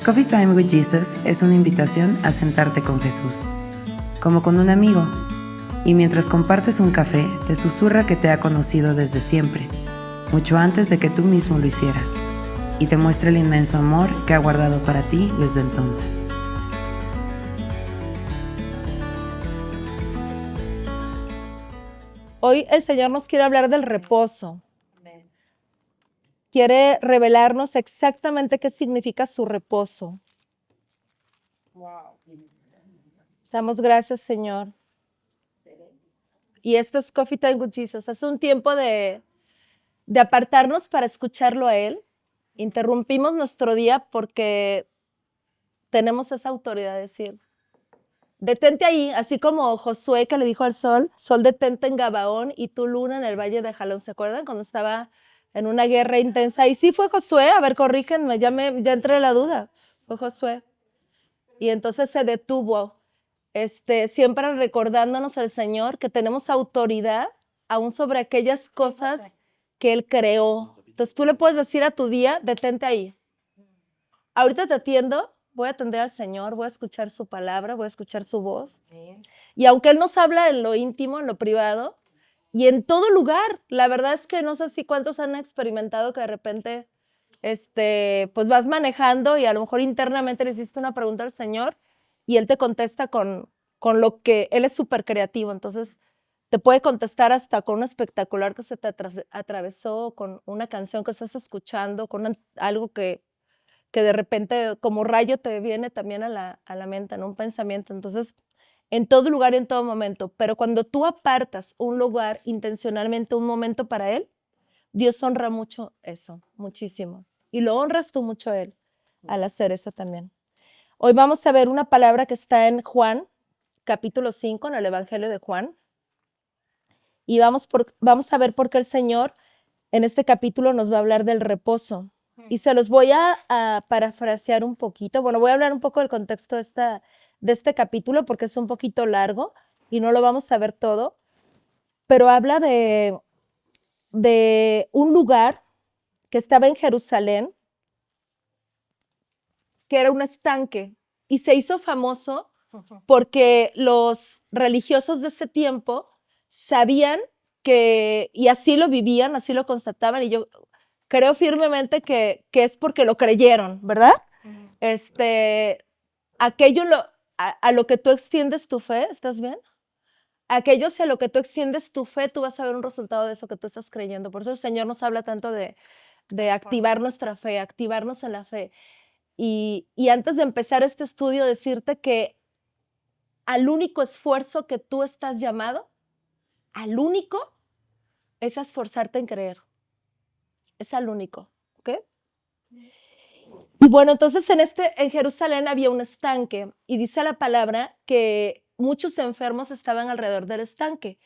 Coffee Time with Jesus es una invitación a sentarte con Jesús, como con un amigo, y mientras compartes un café, te susurra que te ha conocido desde siempre, mucho antes de que tú mismo lo hicieras, y te muestra el inmenso amor que ha guardado para ti desde entonces. Hoy el Señor nos quiere hablar del reposo. Quiere revelarnos exactamente qué significa su reposo. Damos gracias, Señor. Y esto es Coffee Time with Jesus. Es un tiempo de apartarnos para escucharlo a Él. Interrumpimos nuestro día porque tenemos esa autoridad de decir, detente ahí, así como Josué que le dijo al sol, sol detente en Gabaón y tú luna en el valle de Jalón. ¿Se acuerdan cuando estaba en una guerra intensa? Y sí fue Josué, a ver, corrígenme, ya entré en la duda. Fue Josué. Y entonces se detuvo, siempre recordándonos al Señor que tenemos autoridad aún sobre aquellas cosas que Él creó. Entonces tú le puedes decir a tu día, detente ahí. Ahorita te atiendo, voy a atender al Señor, voy a escuchar su palabra, voy a escuchar su voz. Y aunque Él nos habla en lo íntimo, en lo privado, y en todo lugar, la verdad es que no sé si cuántos han experimentado que de repente pues vas manejando y a lo mejor internamente le hiciste una pregunta al Señor y Él te contesta con lo que Él es súper creativo. Entonces te puede contestar hasta con un espectacular que se te atravesó, con una canción que estás escuchando, con algo que de repente como rayo te viene también a la mente, ¿no? Un pensamiento. Entonces, en todo lugar y en todo momento. Pero cuando tú apartas un lugar intencionalmente, un momento para Él, Dios honra mucho eso, muchísimo. Y lo honras tú mucho a Él al hacer eso también. Hoy vamos a ver una palabra que está en Juan, capítulo 5, en el Evangelio de Juan. Y vamos a ver por qué el Señor en este capítulo nos va a hablar del reposo. Y se los voy a parafrasear un poquito. Bueno, voy a hablar un poco del contexto de este capítulo porque es un poquito largo y no lo vamos a ver todo. Pero habla de un lugar que estaba en Jerusalén, que era un estanque, y se hizo famoso porque los religiosos de ese tiempo sabían que, y así lo vivían, así lo constataban, y yo creo firmemente que es porque lo creyeron, ¿verdad? Aquello a lo que tú extiendes tu fe, ¿estás bien? Aquello a lo que tú extiendes tu fe, tú vas a ver un resultado de eso que tú estás creyendo. Por eso el Señor nos habla tanto de activar nuestra fe, activarnos en la fe. Y antes de empezar este estudio, decirte que al único esfuerzo que tú estás llamado, al único, es a esforzarte en creer. Es al único, ¿ok? Y bueno, entonces en Jerusalén había un estanque y dice la palabra que muchos enfermos estaban alrededor del estanque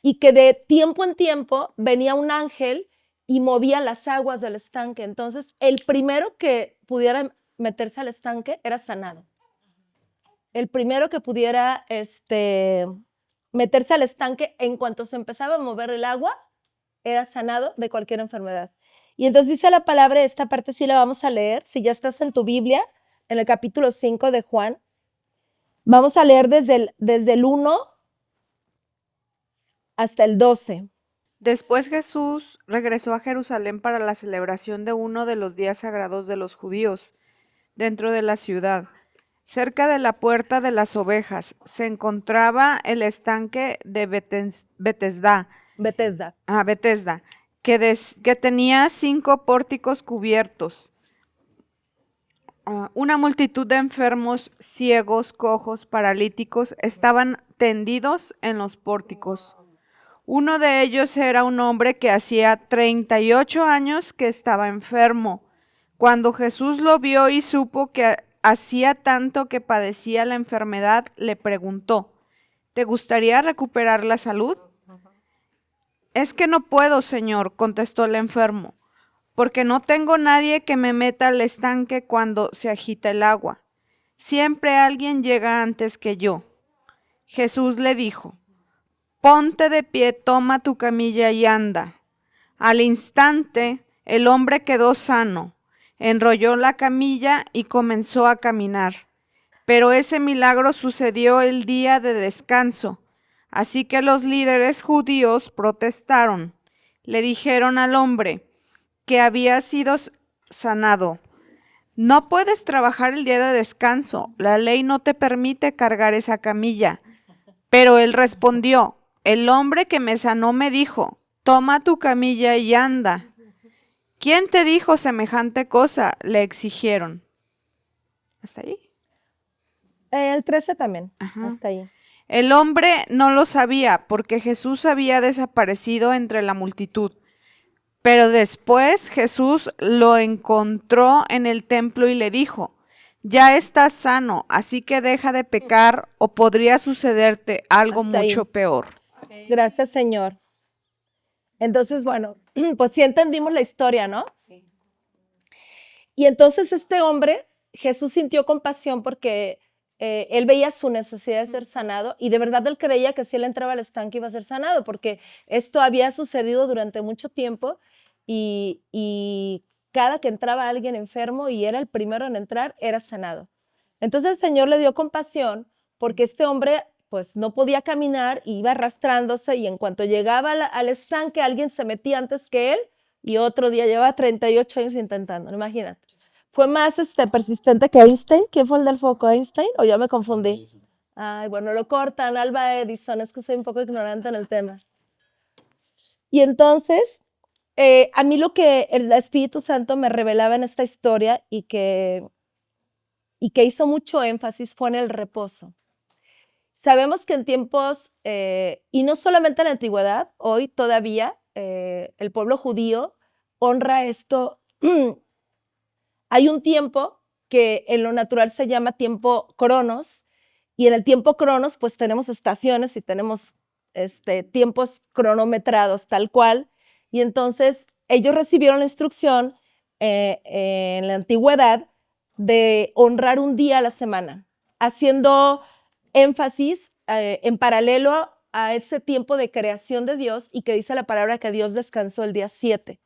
y que de tiempo en tiempo venía un ángel y movía las aguas del estanque. Entonces, el primero que pudiera meterse al estanque era sanado. El primero que pudiera meterse al estanque en cuanto se empezaba a mover el agua, era sanado de cualquier enfermedad. Y entonces dice la palabra, esta parte sí la vamos a leer, si ya estás en tu Biblia, en el capítulo 5 de Juan, vamos a leer desde el 1 hasta el 12. Después Jesús regresó a Jerusalén para la celebración de uno de los días sagrados de los judíos, dentro de la ciudad. Cerca de la puerta de las ovejas se encontraba el estanque de Betesda, que tenía 5 pórticos cubiertos. Una multitud de enfermos, ciegos, cojos, paralíticos estaban tendidos en los pórticos. Uno de ellos era un hombre que hacía 38 años que estaba enfermo. Cuando Jesús lo vio y supo que hacía tanto que padecía la enfermedad, le preguntó, ¿te gustaría recuperar la salud? Es que no puedo, Señor, contestó el enfermo, porque no tengo nadie que me meta al estanque cuando se agita el agua. Siempre alguien llega antes que yo. Jesús le dijo, ponte de pie, toma tu camilla y anda. Al instante, el hombre quedó sano. enrolló la camilla y comenzó a caminar. Pero ese milagro sucedió el día de descanso. Así que los líderes judíos protestaron. Le dijeron al hombre que había sido sanado: no puedes trabajar el día de descanso, la ley no te permite cargar esa camilla. Pero él respondió: el hombre que me sanó me dijo, toma tu camilla y anda. ¿Quién te dijo semejante cosa?, le exigieron. ¿Hasta ahí? El 13 también, Ajá. hasta ahí. El hombre no lo sabía porque Jesús había desaparecido entre la multitud. Pero después Jesús lo encontró en el templo y le dijo: ya estás sano, así que deja de pecar o podría sucederte algo Hasta ahí. mucho peor. Gracias, Señor. Entonces, bueno, pues sí entendimos la historia, ¿no? Sí. Y entonces este hombre, Jesús sintió compasión porque él veía su necesidad de ser sanado y de verdad él creía que si él entraba al estanque iba a ser sanado, porque esto había sucedido durante mucho tiempo y cada que entraba alguien enfermo y era el primero en entrar, era sanado. Entonces el Señor le dio compasión porque este hombre pues no podía caminar, iba arrastrándose y en cuanto llegaba al estanque alguien se metía antes que él y otro día llevaba 38 años intentando, imagínate. Fue más persistente que Einstein. ¿Quién fue el del foco? ¿Einstein? ¿O ya me confundí? Ay, bueno, lo cortan, Alba Edison, es que soy un poco ignorante en el tema. Y entonces, a mí lo que el Espíritu Santo me revelaba en esta historia y que hizo mucho énfasis fue en el reposo. Sabemos que en tiempos, y no solamente en la antigüedad, hoy todavía el pueblo judío honra esto. Hay un tiempo que en lo natural se llama tiempo cronos, y en el tiempo cronos pues tenemos estaciones y tenemos tiempos cronometrados tal cual, y entonces ellos recibieron la instrucción en la antigüedad de honrar un día a la semana, haciendo énfasis en paralelo a ese tiempo de creación de Dios y que dice la palabra que Dios descansó el día 7.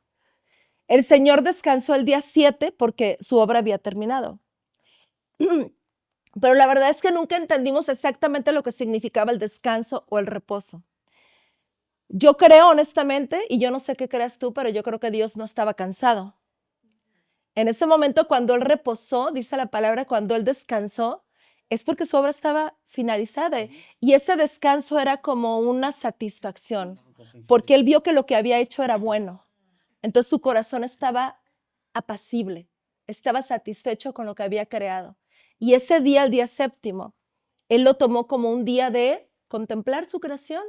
El Señor descansó el día 7 porque su obra había terminado. Pero la verdad es que nunca entendimos exactamente lo que significaba el descanso o el reposo. Yo creo honestamente, y yo no sé qué creas tú, pero yo creo que Dios no estaba cansado. En ese momento cuando Él reposó, dice la palabra, cuando Él descansó, es porque su obra estaba finalizada. Y ese descanso era como una satisfacción, porque Él vio que lo que había hecho era bueno. Entonces su corazón estaba apacible, estaba satisfecho con lo que había creado. Y ese día, el día 7, Él lo tomó como un día de contemplar su creación.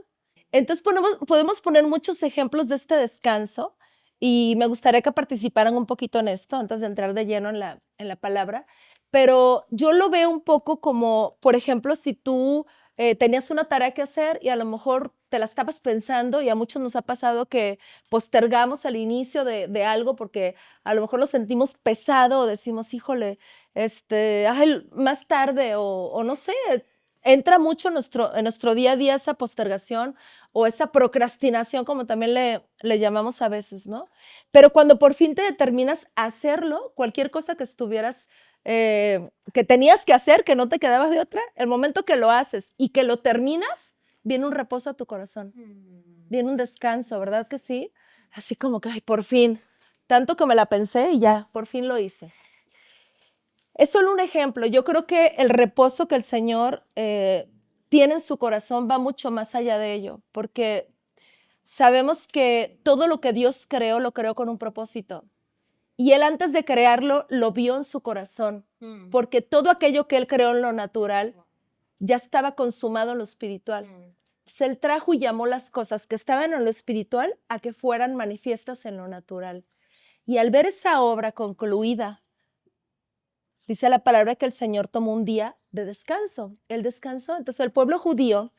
Entonces podemos poner muchos ejemplos de este descanso y me gustaría que participaran un poquito en esto antes de entrar de lleno en la palabra. Pero yo lo veo un poco como, por ejemplo, si tú tenías una tarea que hacer y a lo mejor te la estabas pensando, y a muchos nos ha pasado que postergamos el inicio de algo porque a lo mejor lo sentimos pesado o decimos, híjole, más tarde o no sé, entra mucho en nuestro día a día esa postergación o esa procrastinación, como también le llamamos a veces, ¿no? Pero cuando por fin te determinas a hacerlo, cualquier cosa que estuvieras que tenías que hacer, que no te quedabas de otra, el momento que lo haces y que lo terminas, viene un reposo a tu corazón, viene un descanso, ¿verdad que sí? Así como que, ay, por fin, tanto que me la pensé y ya, por fin lo hice. Es solo un ejemplo. Yo creo que el reposo que el Señor tiene en su corazón va mucho más allá de ello, porque sabemos que todo lo que Dios creó, lo creó con un propósito. Y Él antes de crearlo, lo vio en su corazón, porque todo aquello que Él creó en lo natural ya estaba consumado en lo espiritual. Entonces Él trajo y llamó las cosas que estaban en lo espiritual a que fueran manifiestas en lo natural. Y al ver esa obra concluida, dice la palabra que el Señor tomó un día de descanso. Él descansó. Entonces el pueblo judío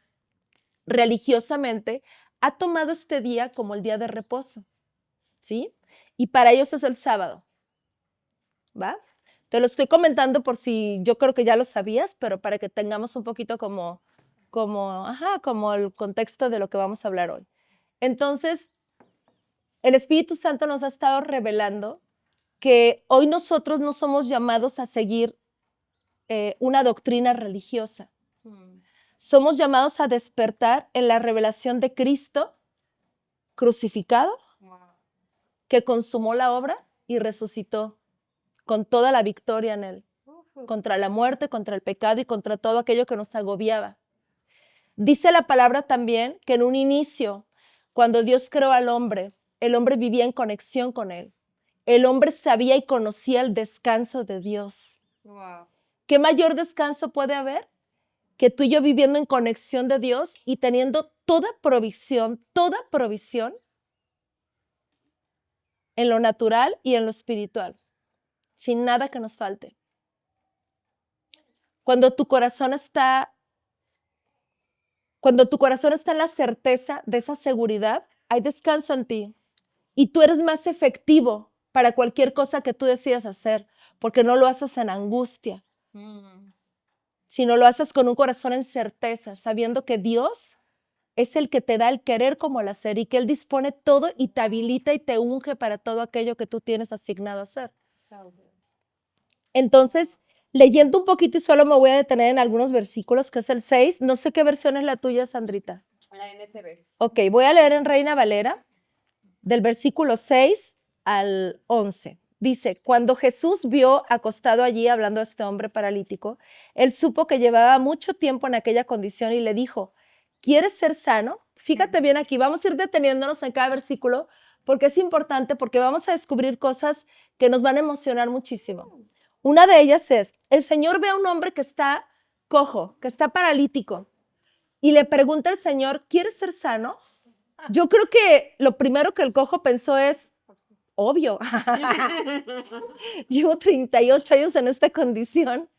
religiosamente ha tomado este día como el día de reposo, ¿sí? Y para ellos es el sábado, ¿va? Te lo estoy comentando por si yo creo que ya lo sabías, pero para que tengamos un poquito como el contexto de lo que vamos a hablar hoy. Entonces, el Espíritu Santo nos ha estado revelando que hoy nosotros no somos llamados a seguir una doctrina religiosa. Somos llamados a despertar en la revelación de Cristo crucificado, que consumó la obra y resucitó con toda la victoria en él, contra la muerte, contra el pecado y contra todo aquello que nos agobiaba. Dice la palabra también que en un inicio, cuando Dios creó al hombre, el hombre vivía en conexión con él. El hombre sabía y conocía el descanso de Dios. Wow. ¿Qué mayor descanso puede haber? Que tú y yo viviendo en conexión de Dios y teniendo toda provisión en lo natural y en lo espiritual, sin nada que nos falte. Cuando tu corazón está en la certeza de esa seguridad, hay descanso en ti y tú eres más efectivo para cualquier cosa que tú decidas hacer, porque no lo haces en angustia, sino lo haces con un corazón en certeza, sabiendo que Dios es el que te da el querer como el hacer y que Él dispone todo y te habilita y te unge para todo aquello que tú tienes asignado a hacer. Entonces, leyendo un poquito y solo me voy a detener en algunos versículos, que es el 6. No sé qué versión es la tuya, Sandrita. La NTV. Ok, voy a leer en Reina Valera, del versículo 6 al 11. Dice, cuando Jesús vio acostado allí, hablando a este hombre paralítico, él supo que llevaba mucho tiempo en aquella condición y le dijo, ¿quieres ser sano? Fíjate bien aquí, vamos a ir deteniéndonos en cada versículo porque es importante, porque vamos a descubrir cosas que nos van a emocionar muchísimo. Una de ellas es, el Señor ve a un hombre que está cojo, que está paralítico, y le pregunta al Señor, ¿quieres ser sano? Yo creo que lo primero que el cojo pensó es, obvio, llevo 38 años en esta condición,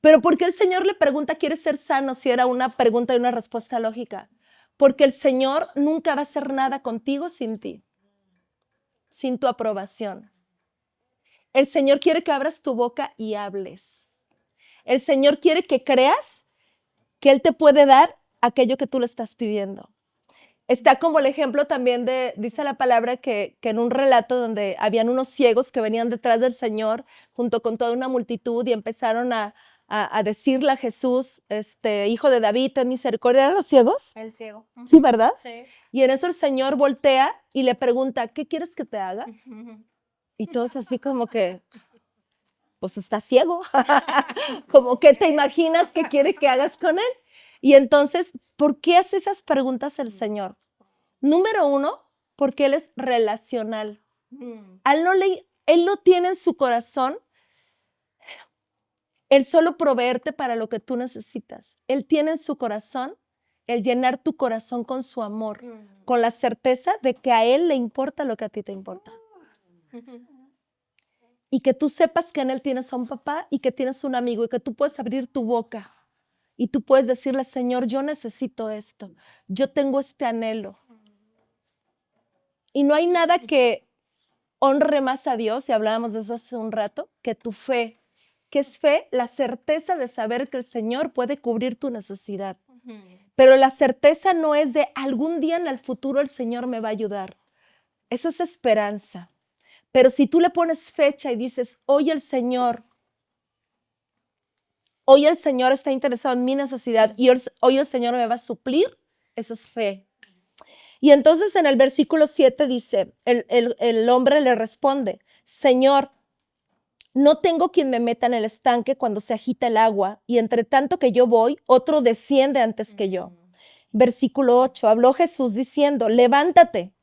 pero ¿por qué el Señor le pregunta, ¿quieres ser sano? Si era una pregunta y una respuesta lógica. Porque el Señor nunca va a hacer nada contigo sin ti, sin tu aprobación. El Señor quiere que abras tu boca y hables. El Señor quiere que creas que Él te puede dar aquello que tú le estás pidiendo. Está como el ejemplo también dice la palabra que en un relato donde habían unos ciegos que venían detrás del Señor junto con toda una multitud y empezaron a decirle a Jesús, hijo de David, ten misericordia. ¿Eran los ciegos? El ciego. Sí, ¿verdad? Sí. Y en eso el Señor voltea y le pregunta, ¿qué quieres que te haga? Y todos así como que, pues está ciego. Como que te imaginas qué quiere que hagas con él. Y entonces, ¿por qué hace esas preguntas el Señor? Número uno, porque Él es relacional. Él no tiene en su corazón el solo proveerte para lo que tú necesitas. Él tiene en su corazón el llenar tu corazón con su amor, con la certeza de que a Él le importa lo que a ti te importa. Y que tú sepas que en Él tienes a un papá y que tienes un amigo y que tú puedes abrir tu boca y tú puedes decirle, Señor, yo necesito esto, yo tengo este anhelo. Y no hay nada que honre más a Dios, y hablábamos de eso hace un rato, que tu fe. ¿Qué es fe? La certeza de saber que el Señor puede cubrir tu necesidad. Pero la certeza no es de algún día en el futuro el Señor me va a ayudar. Eso es esperanza. Pero si tú le pones fecha y dices, hoy el Señor está interesado en mi necesidad y hoy el Señor me va a suplir, eso es fe. Y entonces en el versículo 7 dice, el hombre le responde, Señor, no tengo quien me meta en el estanque cuando se agita el agua, y entre tanto que yo voy, otro desciende antes que yo. Versículo 8, habló Jesús diciendo, levántate,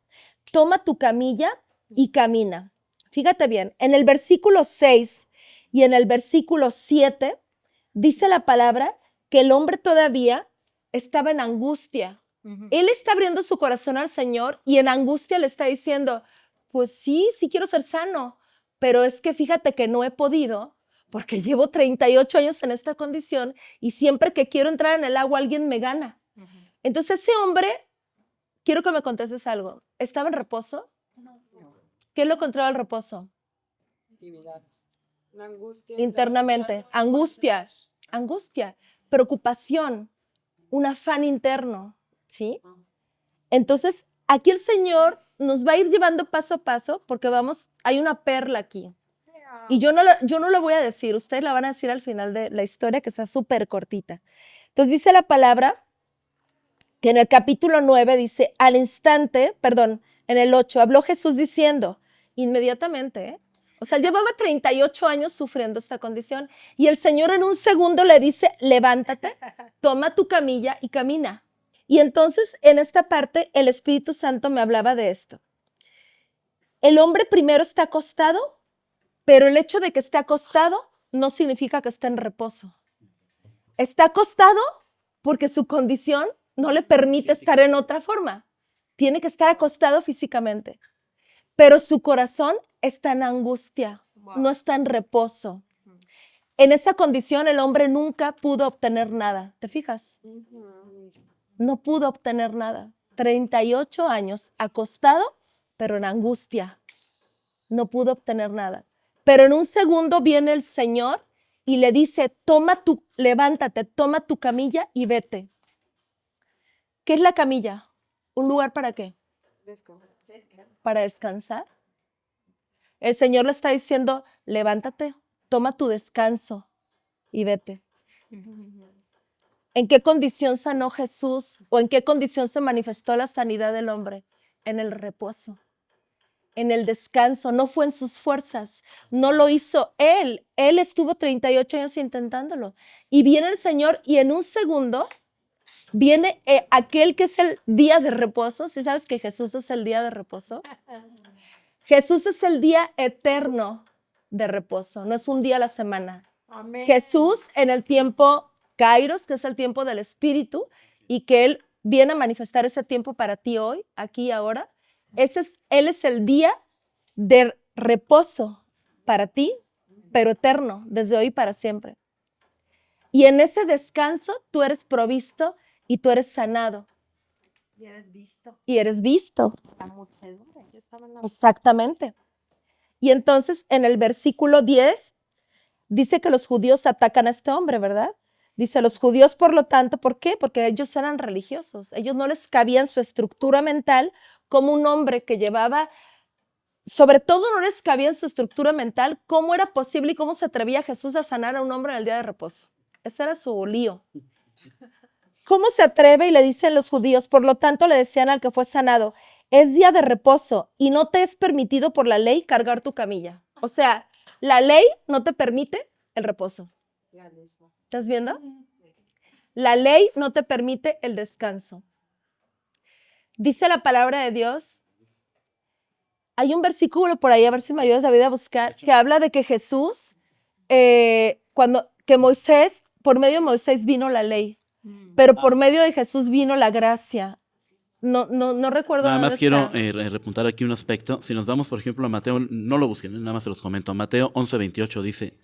toma tu camilla y camina. Fíjate bien, en el versículo 6 y en el versículo 7 dice la palabra que el hombre todavía estaba en angustia. Él está abriendo su corazón al Señor y en angustia le está diciendo, pues sí quiero ser sano, pero es que fíjate que no he podido porque llevo 38 años en esta condición y siempre que quiero entrar en el agua alguien me gana. Entonces ese hombre, quiero que me contestes algo, ¿estaba en reposo? ¿Qué es lo contrario al reposo? Internamente, angustia, preocupación, un afán interno, ¿sí? Entonces, aquí el Señor nos va a ir llevando paso a paso porque hay una perla aquí. Y yo no lo voy a decir, ustedes la van a decir al final de la historia, que está súper cortita. Entonces dice la palabra que en el capítulo 9 dice, al instante, perdón, en el 8, habló Jesús diciendo, inmediatamente, ¿eh? O sea, él llevaba 38 años sufriendo esta condición y el Señor en un segundo le dice, levántate, toma tu camilla y camina. Y entonces en esta parte el Espíritu Santo me hablaba de esto. El hombre primero está acostado, pero el hecho de que esté acostado no significa que esté en reposo. Está acostado porque su condición no le permite estar en otra forma. Tiene que estar acostado físicamente. Pero su corazón está en angustia, no está en reposo. En esa condición el hombre nunca pudo obtener nada. ¿Te fijas? No pudo obtener nada. 38 años acostado, pero en angustia. No pudo obtener nada. Pero en un segundo viene el Señor y le dice, levántate, toma tu camilla y vete. ¿Qué es la camilla? ¿Un lugar para qué? Para descansar. El Señor le está diciendo, levántate, toma tu descanso y vete. ¿En qué condición sanó Jesús o en qué condición se manifestó la sanidad del hombre? En el reposo, en el descanso, no fue en sus fuerzas, no lo hizo él. Él estuvo 38 años intentándolo. Y viene el Señor y en un segundo viene aquel que es el día de reposo. ¿Sí sabes que Jesús es el día de reposo? Jesús es el día eterno de reposo, no es un día a la semana. Amén. Jesús en el tiempo Kairos, que es el tiempo del Espíritu, y que Él viene a manifestar ese tiempo para ti hoy, aquí y ahora. Él es el día de reposo para ti, pero eterno, desde hoy para siempre. Y en ese descanso tú eres provisto y tú eres sanado. Y eres visto. Y eres visto. La muchedumbre. Yo estaba en la... Exactamente. Y entonces en el versículo 10 dice que los judíos atacan a este hombre, ¿verdad? Dice, los judíos, por lo tanto, ¿por qué? Porque ellos eran religiosos. Ellos no les cabía en su estructura mental como un hombre que llevaba, sobre todo no les cabía en su estructura mental cómo era posible y cómo se atrevía Jesús a sanar a un hombre en el día de reposo. Ese era su lío. ¿Cómo se atreve? Y le dicen los judíos, por lo tanto le decían al que fue sanado, es día de reposo y no te es permitido por la ley cargar tu camilla. O sea, la ley no te permite el reposo. ¿Estás viendo? La ley no te permite el descanso. Dice la palabra de Dios, hay un versículo por ahí, a ver si me ayudas, David, a buscar, que habla de que Jesús, que Moisés, por medio de Moisés vino la ley, pero por medio de Jesús vino la gracia. No recuerdo. Nada más dónde quiero está. repuntar aquí un aspecto. Si nos vamos, por ejemplo, a Mateo, no lo busquen, nada más se los comento. Mateo 11:28 dice,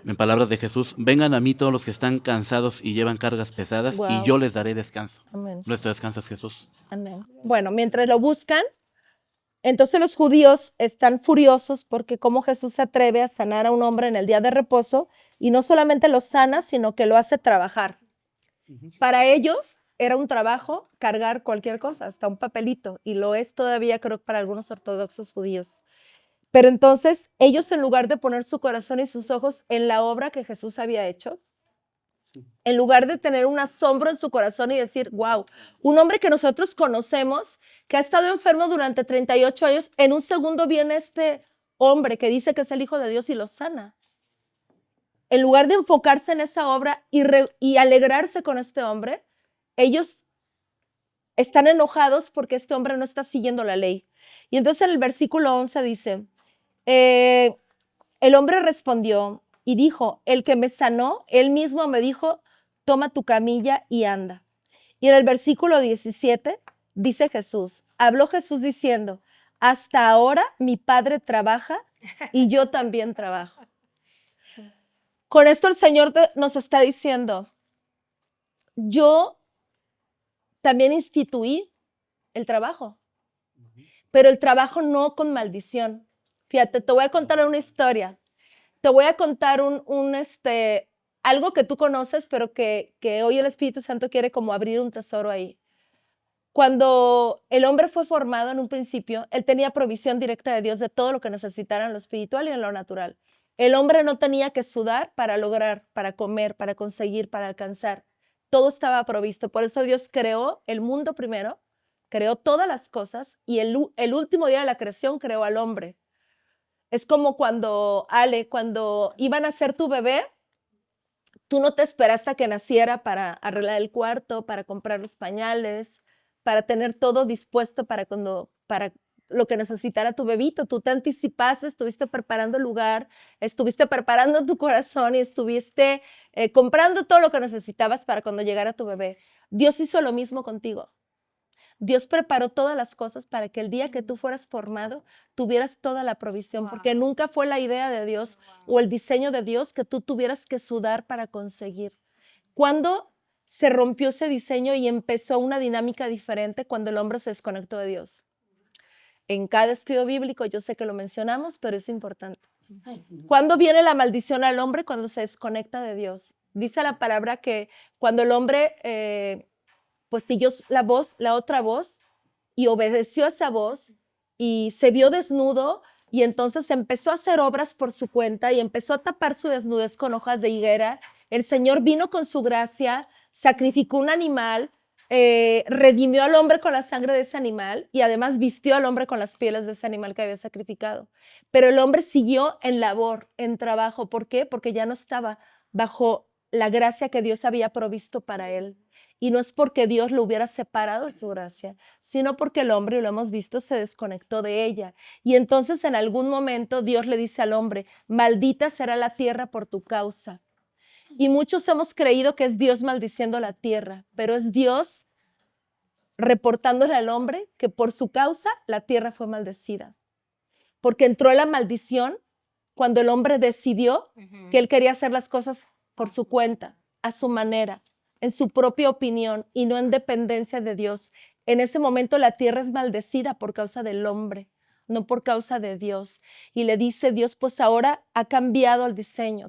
en palabras de Jesús, vengan a mí todos los que están cansados y llevan cargas pesadas Wow. y yo les daré descanso. Amén. Nuestro descanso es Jesús. Amén. Bueno, mientras lo buscan, entonces los judíos están furiosos porque cómo Jesús se atreve a sanar a un hombre en el día de reposo y no solamente lo sana, sino que lo hace trabajar. Para ellos era un trabajo cargar cualquier cosa, hasta un papelito, y lo es todavía, creo, para algunos ortodoxos judíos. Pero entonces ellos, en lugar de poner su corazón y sus ojos en la obra que Jesús había hecho, en lugar de tener un asombro en su corazón y decir, wow, un hombre que nosotros conocemos, que ha estado enfermo durante 38 años, en un segundo viene este hombre que dice que es el Hijo de Dios y lo sana. En lugar de enfocarse en esa obra y alegrarse con este hombre, ellos están enojados porque este hombre no está siguiendo la ley. Y entonces en el versículo 11 dice, el hombre respondió y dijo, el que me sanó, él mismo me dijo, toma tu camilla y anda. Y en el versículo 17 dice Jesús, habló Jesús diciendo, hasta ahora mi Padre trabaja y yo también trabajo. Con esto el Señor nos está diciendo, yo también instituí el trabajo, pero el trabajo no con maldición. Fíjate, te voy a contar una historia. Te voy a contar algo que tú conoces, pero que hoy el Espíritu Santo quiere como abrir un tesoro ahí. Cuando el hombre fue formado en un principio, él tenía provisión directa de Dios de todo lo que necesitara en lo espiritual y en lo natural. El hombre no tenía que sudar para lograr, para comer, para conseguir, para alcanzar. Todo estaba provisto. Por eso Dios creó el mundo primero, creó todas las cosas y el último día de la creación creó al hombre. Es como cuando iban a nacer tu bebé, tú no te esperaste a que naciera para arreglar el cuarto, para comprar los pañales, para tener todo dispuesto para lo que necesitara tu bebito. Tú te anticipaste, estuviste preparando el lugar, estuviste preparando tu corazón y estuviste comprando todo lo que necesitabas para cuando llegara tu bebé. Dios hizo lo mismo contigo. Dios preparó todas las cosas para que el día que tú fueras formado tuvieras toda la provisión, porque nunca fue la idea de Dios o el diseño de Dios que tú tuvieras que sudar para conseguir. ¿Cuándo se rompió ese diseño y empezó una dinámica diferente? Cuando el hombre se desconectó de Dios. En cada estudio bíblico, yo sé que lo mencionamos, pero es importante. ¿Cuándo viene la maldición al hombre? Cuando se desconecta de Dios. Dice la palabra que cuando el hombre pues siguió la otra voz y obedeció a esa voz y se vio desnudo y entonces empezó a hacer obras por su cuenta y empezó a tapar su desnudez con hojas de higuera. El Señor vino con su gracia, sacrificó un animal, redimió al hombre con la sangre de ese animal y además vistió al hombre con las pieles de ese animal que había sacrificado. Pero el hombre siguió en labor, en trabajo. ¿Por qué? Porque ya no estaba bajo la gracia que Dios había provisto para él. Y no es porque Dios lo hubiera separado de su gracia, sino porque el hombre, y lo hemos visto, se desconectó de ella. Y entonces en algún momento Dios le dice al hombre, maldita será la tierra por tu causa. Y muchos hemos creído que es Dios maldiciendo la tierra, pero es Dios reportándole al hombre que por su causa la tierra fue maldecida. Porque entró la maldición cuando el hombre decidió que él quería hacer las cosas por su cuenta, a su manera, en su propia opinión y no en dependencia de Dios. En ese momento la tierra es maldecida por causa del hombre, no por causa de Dios. Y le dice Dios, pues ahora ha cambiado el diseño.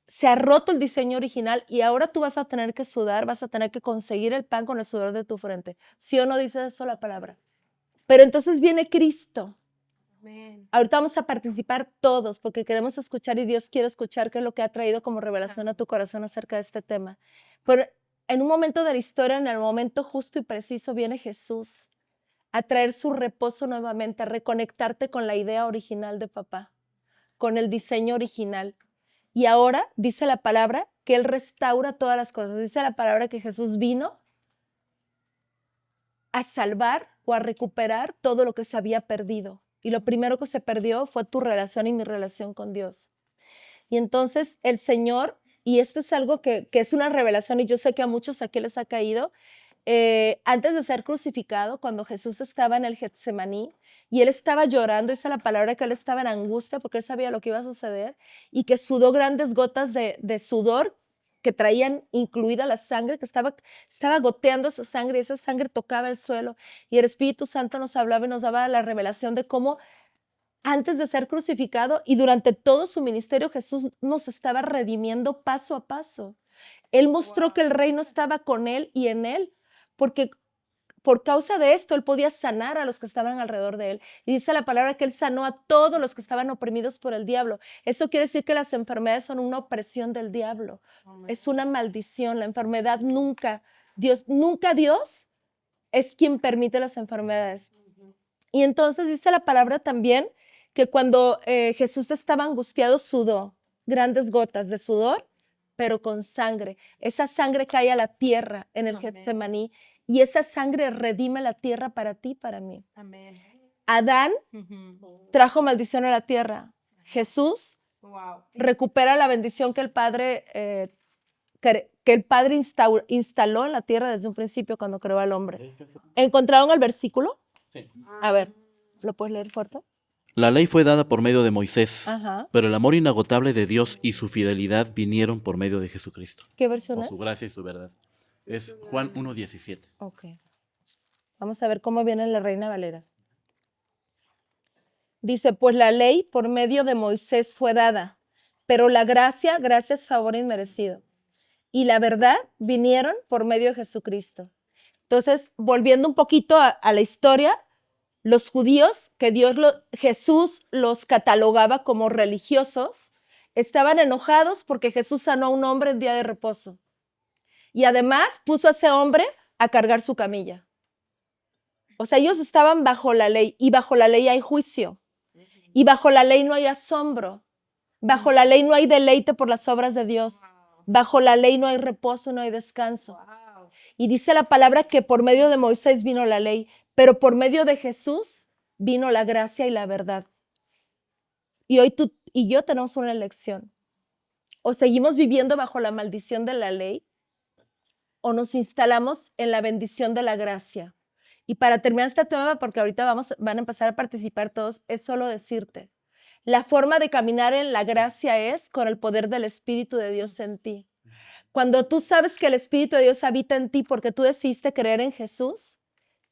Se ha roto el diseño original y ahora tú vas a tener que sudar, vas a tener que conseguir el pan con el sudor de tu frente. ¿Sí o no dice eso la palabra? Pero entonces viene Cristo. Amén. Ahorita vamos a participar todos porque queremos escuchar y Dios quiere escuchar qué es lo que ha traído como revelación a tu corazón acerca de este tema. Pero en un momento de la historia, en el momento justo y preciso, viene Jesús a traer su reposo nuevamente, a reconectarte con la idea original de papá, con el diseño original. Y ahora dice la palabra que Él restaura todas las cosas. Dice la palabra que Jesús vino a salvar o a recuperar todo lo que se había perdido. Y lo primero que se perdió fue tu relación y mi relación con Dios. Y entonces el Señor, y esto es algo que es una revelación y yo sé que a muchos aquí les ha caído, antes de ser crucificado, cuando Jesús estaba en el Getsemaní y Él estaba llorando, dice la palabra que Él estaba en angustia porque Él sabía lo que iba a suceder y que sudó grandes gotas de sudor que traían incluida la sangre, que estaba goteando esa sangre y esa sangre tocaba el suelo. Y el Espíritu Santo nos hablaba y nos daba la revelación de cómo antes de ser crucificado y durante todo su ministerio Jesús nos estaba redimiendo paso a paso. Él mostró que el reino estaba con Él y en Él, porque por causa de esto Él podía sanar a los que estaban alrededor de Él. Y dice la palabra que Él sanó a todos los que estaban oprimidos por el diablo. Eso quiere decir que las enfermedades son una opresión del diablo. Amén. Es una maldición. La enfermedad nunca Dios es quien permite las enfermedades. Y entonces dice la palabra también que cuando Jesús estaba angustiado sudó grandes gotas de sudor, pero con sangre. Esa sangre cae a la tierra en el Getsemaní y esa sangre redime la tierra para ti y para mí. Amén. Adán trajo maldición a la tierra. Jesús recupera la bendición que el Padre instaló en la tierra desde un principio cuando creó al hombre. ¿Encontraron el versículo? Sí. A ver, ¿lo puedes leer fuerte? La ley fue dada por medio de Moisés, Ajá. pero el amor inagotable de Dios y su fidelidad vinieron por medio de Jesucristo. ¿Qué versión Por es? su gracia y su verdad. Es Juan 1:17. Ok. Vamos a ver cómo viene la Reina Valera. Dice, pues la ley por medio de Moisés fue dada, pero la gracia es favor inmerecido. Y la verdad vinieron por medio de Jesucristo. Entonces, volviendo un poquito a la historia, Los judíos, que Jesús los catalogaba como religiosos, estaban enojados porque Jesús sanó a un hombre en día de reposo. Y además puso a ese hombre a cargar su camilla. O sea, ellos estaban bajo la ley, y bajo la ley hay juicio. Y bajo la ley no hay asombro. Bajo la ley no hay deleite por las obras de Dios. Bajo la ley no hay reposo, no hay descanso. Y dice la palabra que por medio de Moisés vino la ley, pero por medio de Jesús vino la gracia y la verdad. Y hoy tú y yo tenemos una elección. O seguimos viviendo bajo la maldición de la ley, o nos instalamos en la bendición de la gracia. Y para terminar este tema, porque ahorita van a empezar a participar todos, es solo decirte, la forma de caminar en la gracia es con el poder del Espíritu de Dios en ti. Cuando tú sabes que el Espíritu de Dios habita en ti porque tú decidiste creer en Jesús,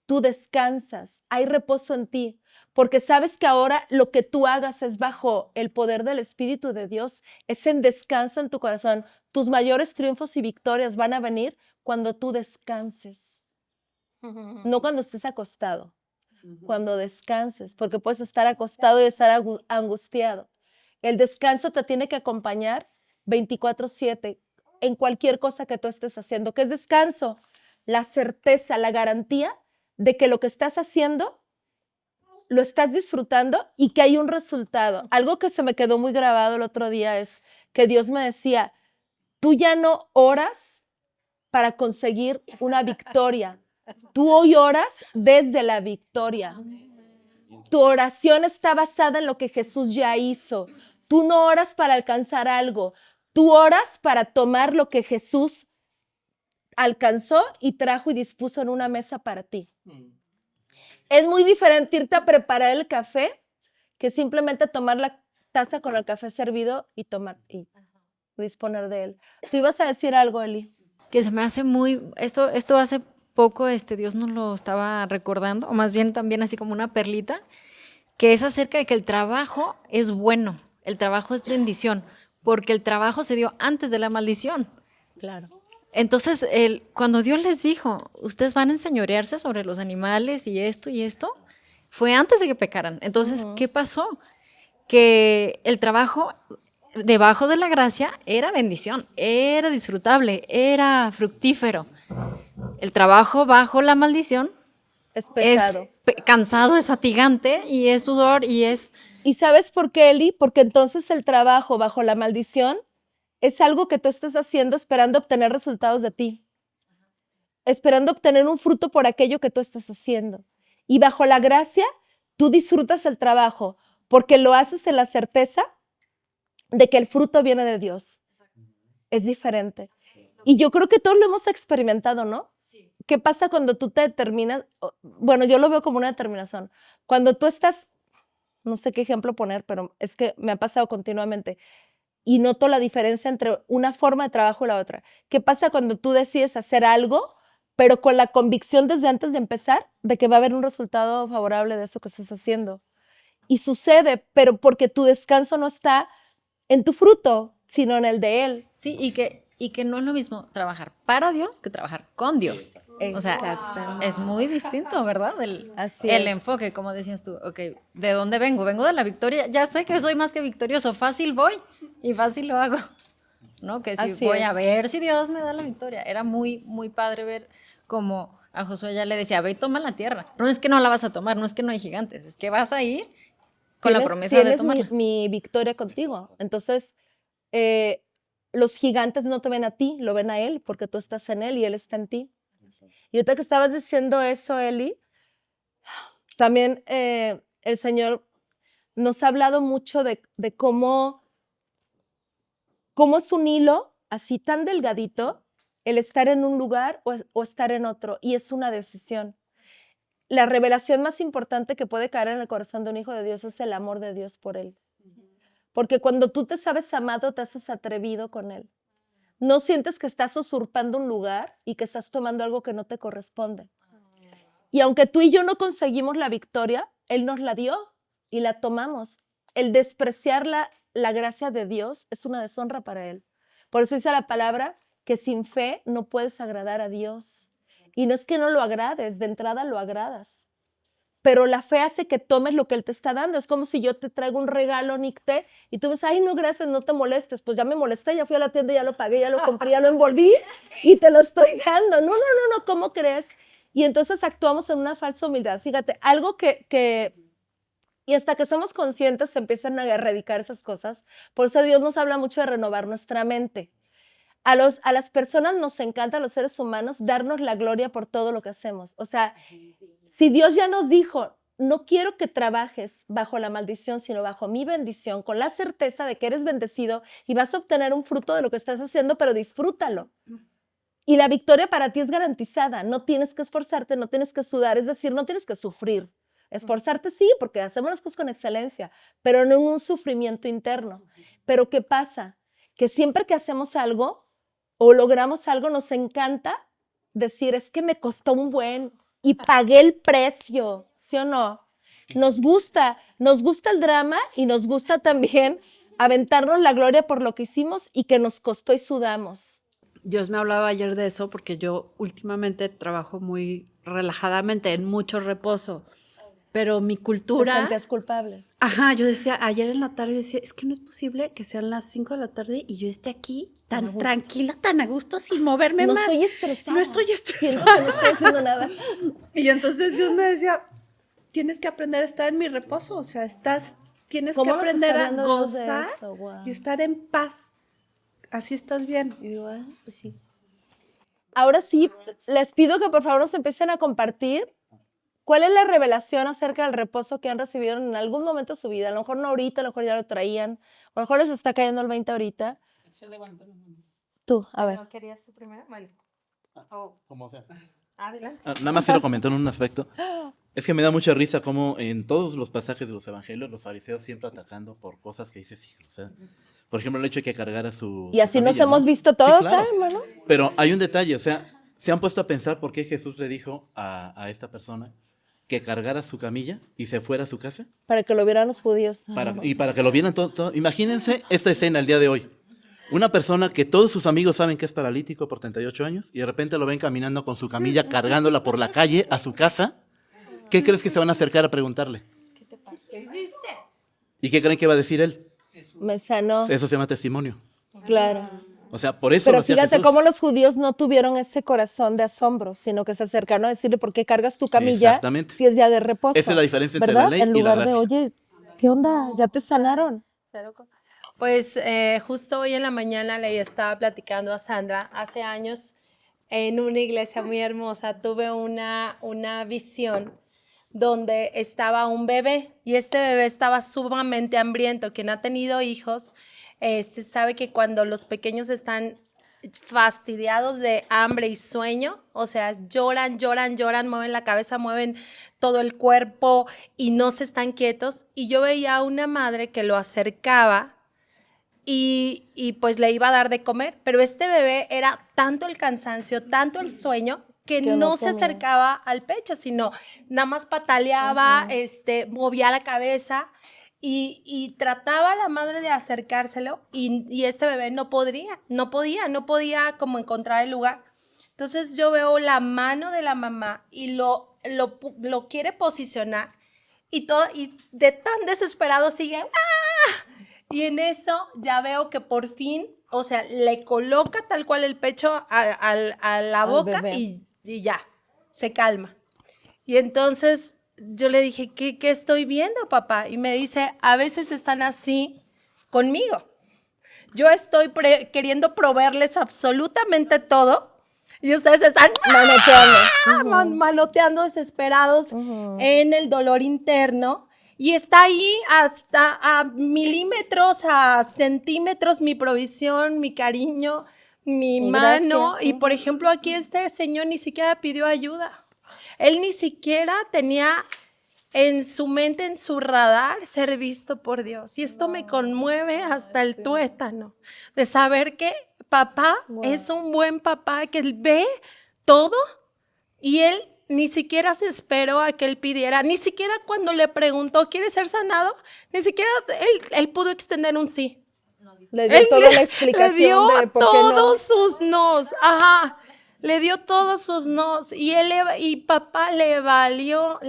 tú descansas, hay reposo en ti, porque sabes que ahora lo que tú hagas es bajo el poder del Espíritu de Dios, es en descanso en tu corazón. Tus mayores triunfos y victorias van a venir cuando tú descanses, no cuando estés acostado, cuando descanses, porque puedes estar acostado y estar angustiado. El descanso te tiene que acompañar 24/7 en cualquier cosa que tú estés haciendo. ¿Qué es descanso? La certeza, la garantía de que lo que estás haciendo lo estás disfrutando y que hay un resultado. Algo que se me quedó muy grabado el otro día es que Dios me decía, tú ya no oras para conseguir una victoria. Tú hoy oras desde la victoria. Tu oración está basada en lo que Jesús ya hizo. Tú no oras para alcanzar algo. Tú oras para tomar lo que Jesús alcanzó y trajo y dispuso en una mesa para ti. Es muy diferente irte a preparar el café que simplemente tomar la taza con el café servido y tomar y disponer de él. ¿Tú ibas a decir algo, Eli? Que se me hace esto hace poco Dios nos lo estaba recordando, o más bien también así como una perlita, que es acerca de que el trabajo es bueno, el trabajo es bendición, porque el trabajo se dio antes de la maldición. Claro. Entonces, cuando Dios les dijo, ustedes van a enseñorearse sobre los animales y esto, fue antes de que pecaran. Entonces, ¿qué pasó? Que el trabajo debajo de la gracia era bendición, era disfrutable, era fructífero. El trabajo bajo la maldición Es pesado. es cansado, es fatigante y es sudor y es... ¿Y sabes por qué, Eli? Porque entonces el trabajo bajo la maldición es algo que tú estás haciendo esperando obtener resultados de ti, esperando obtener un fruto por aquello que tú estás haciendo. Y bajo la gracia, tú disfrutas el trabajo porque lo haces en la certeza de que el fruto viene de Dios. Es diferente. Y yo creo que todos lo hemos experimentado, ¿no? Sí. ¿Qué pasa cuando tú te determinas? Bueno, yo lo veo como una determinación. Cuando tú estás, no sé qué ejemplo poner, pero es que me ha pasado continuamente y noto la diferencia entre una forma de trabajo y la otra. ¿Qué pasa cuando tú decides hacer algo, pero con la convicción desde antes de empezar de que va a haber un resultado favorable de eso que estás haciendo? Y sucede, pero porque tu descanso no está en tu fruto, sino en el de Él. Sí, y que no es lo mismo trabajar para Dios que trabajar con Dios. O sea, es muy distinto, ¿verdad? El enfoque, como decías tú, ok, ¿de dónde vengo? Vengo de la victoria, ya sé que soy más que victorioso, fácil voy y fácil lo hago, ¿no? Que si voy a ver si Dios me da la victoria. Era muy, muy padre ver como a Josué ya le decía, ve y toma la tierra. No es que no la vas a tomar, no es que no hay gigantes, es que vas a ir con la promesa de tomarla. Tienes mi victoria contigo. Entonces, los gigantes no te ven a ti, lo ven a Él, porque tú estás en Él y Él está en ti. Y ahorita que estabas diciendo eso, Eli, también el Señor nos ha hablado mucho de cómo es un hilo así tan delgadito el estar en un lugar o estar en otro, y es una decisión. La revelación más importante que puede caer en el corazón de un hijo de Dios es el amor de Dios por él. Porque cuando tú te sabes amado, te haces atrevido con él. No sientes que estás usurpando un lugar y que estás tomando algo que no te corresponde. Y aunque tú y yo no conseguimos la victoria, Él nos la dio y la tomamos. El despreciar la gracia de Dios es una deshonra para Él. Por eso dice la palabra que sin fe no puedes agradar a Dios. Y no es que no lo agrades, de entrada lo agradas. pero la fe hace que tomes lo que Él te está dando. Es como si yo te traigo un regalo, Nicté, y tú me dices, ay, no, gracias, no te molestes. Pues ya me molesté, ya fui a la tienda, ya lo pagué, ya lo compré, ya lo envolví y te lo estoy dando. No, ¿cómo crees? Y entonces actuamos en una falsa humildad. Fíjate, algo y hasta que somos conscientes se empiezan a erradicar esas cosas. Por eso Dios nos habla mucho de renovar nuestra mente. A las personas nos encanta, a los seres humanos, darnos la gloria por todo lo que hacemos. O sea, si Dios ya nos dijo, no quiero que trabajes bajo la maldición, sino bajo mi bendición, con la certeza de que eres bendecido y vas a obtener un fruto de lo que estás haciendo, pero disfrútalo. Y la victoria para ti es garantizada. No tienes que esforzarte, no tienes que sudar, es decir, no tienes que sufrir. Esforzarte sí, porque hacemos las cosas con excelencia, pero no en un sufrimiento interno. Pero ¿qué pasa? Que siempre que hacemos algo o logramos algo, nos encanta decir, es que me costó un buen y pagué el precio, ¿sí o no? Nos gusta el drama y nos gusta también aventarnos la gloria por lo que hicimos y que nos costó y sudamos. Dios me hablaba ayer de eso porque yo últimamente trabajo muy relajadamente, en mucho reposo, pero mi cultura... ¿Te sentías culpable? Ajá, yo decía, ayer en la tarde decía, es que no es posible que sean las 5 de la tarde y yo esté aquí tan tranquila, tan a gusto, sin moverme más. No estoy estresada. No estoy estresada. Siento que no estoy haciendo nada. Y entonces Dios me decía, tienes que aprender a estar en mi reposo, o sea, tienes que aprender a gozar y estar en paz. Así estás bien. Y digo, pues sí. Ahora sí, les pido que por favor nos empiecen a compartir cuál es la revelación acerca del reposo que han recibido en algún momento de su vida. A lo mejor no ahorita, a lo mejor ya lo traían, a lo mejor les está cayendo el 20 ahorita. Se levantó la mano. Tú, a ver. ¿No querías tú primero? Bueno. Como sea. Adelante. Nada más quiero comentar un aspecto. Es que me da mucha risa como en todos los pasajes de los evangelios, los fariseos siempre atacando por cosas que dices, hijo, o sea, por ejemplo, el hecho de que cargara su Y así familia, nos hemos ¿no? visto todos, Sí, claro. ¿saben, hermano? Pero hay un detalle, o sea, ¿se han puesto a pensar por qué Jesús le dijo a esta persona que cargara su camilla y se fuera a su casa? Para que lo vieran los judíos. Y para que lo vieran todo. Imagínense esta escena el día de hoy. Una persona que todos sus amigos saben que es paralítico por 38 años y de repente lo ven caminando con su camilla, cargándola por la calle a su casa. ¿Qué crees que se van a acercar a preguntarle? ¿Qué te pasa? ¿Qué hiciste? ¿Y qué creen que va a decir él? Me sanó. Eso se llama testimonio. Claro. O sea, por eso Pero lo hacía fíjate Jesús. cómo los judíos no tuvieron ese corazón de asombro, sino que se acercaron a decirle, ¿por qué cargas tu camilla Exactamente. si es día de reposo? Esa es la diferencia entre ¿verdad? la ley en y la lugar de, gracia. oye, ¿qué onda? ¿Ya te sanaron? Pues justo hoy en la mañana le estaba platicando a Sandra, hace años en una iglesia muy hermosa tuve una visión donde estaba un bebé y este bebé estaba sumamente hambriento. Quien ha tenido hijos sabe que cuando los pequeños están fastidiados de hambre y sueño, o sea, lloran, mueven la cabeza, mueven todo el cuerpo y no se están quietos. Y yo veía a una madre que lo acercaba y pues le iba a dar de comer, pero este bebé era tanto el cansancio, tanto el sueño, que no se acercaba al pecho, sino nada más pataleaba, movía la cabeza y trataba a la madre de acercárselo y este bebé no podía como encontrar el lugar. Entonces yo veo la mano de la mamá y lo quiere posicionar y de tan desesperado sigue ¡ah! Y en eso ya veo que por fin, o sea, le coloca tal cual el pecho a la boca y ya, se calma. Y entonces yo le dije, ¿qué estoy viendo, papá? Y me dice, a veces están así conmigo. Yo estoy queriendo proveerles absolutamente todo y ustedes están manoteando desesperados en el dolor interno. Y está ahí hasta a milímetros, a centímetros mi provisión, mi cariño, mi mano. Gracias. Y por ejemplo, aquí este señor ni siquiera pidió ayuda. Él ni siquiera tenía en su mente, en su radar, ser visto por Dios. Y esto me conmueve hasta el tuétano, de saber que papá es un buen papá, que él ve todo y él ni siquiera se esperó a que él pidiera, ni siquiera cuando le preguntó, ¿quieres ser sanado? Ni siquiera él pudo extender un sí. Le dio toda la explicación le dio de por qué todos sus nos. Ajá. Le dio todos sus nos y papá le valió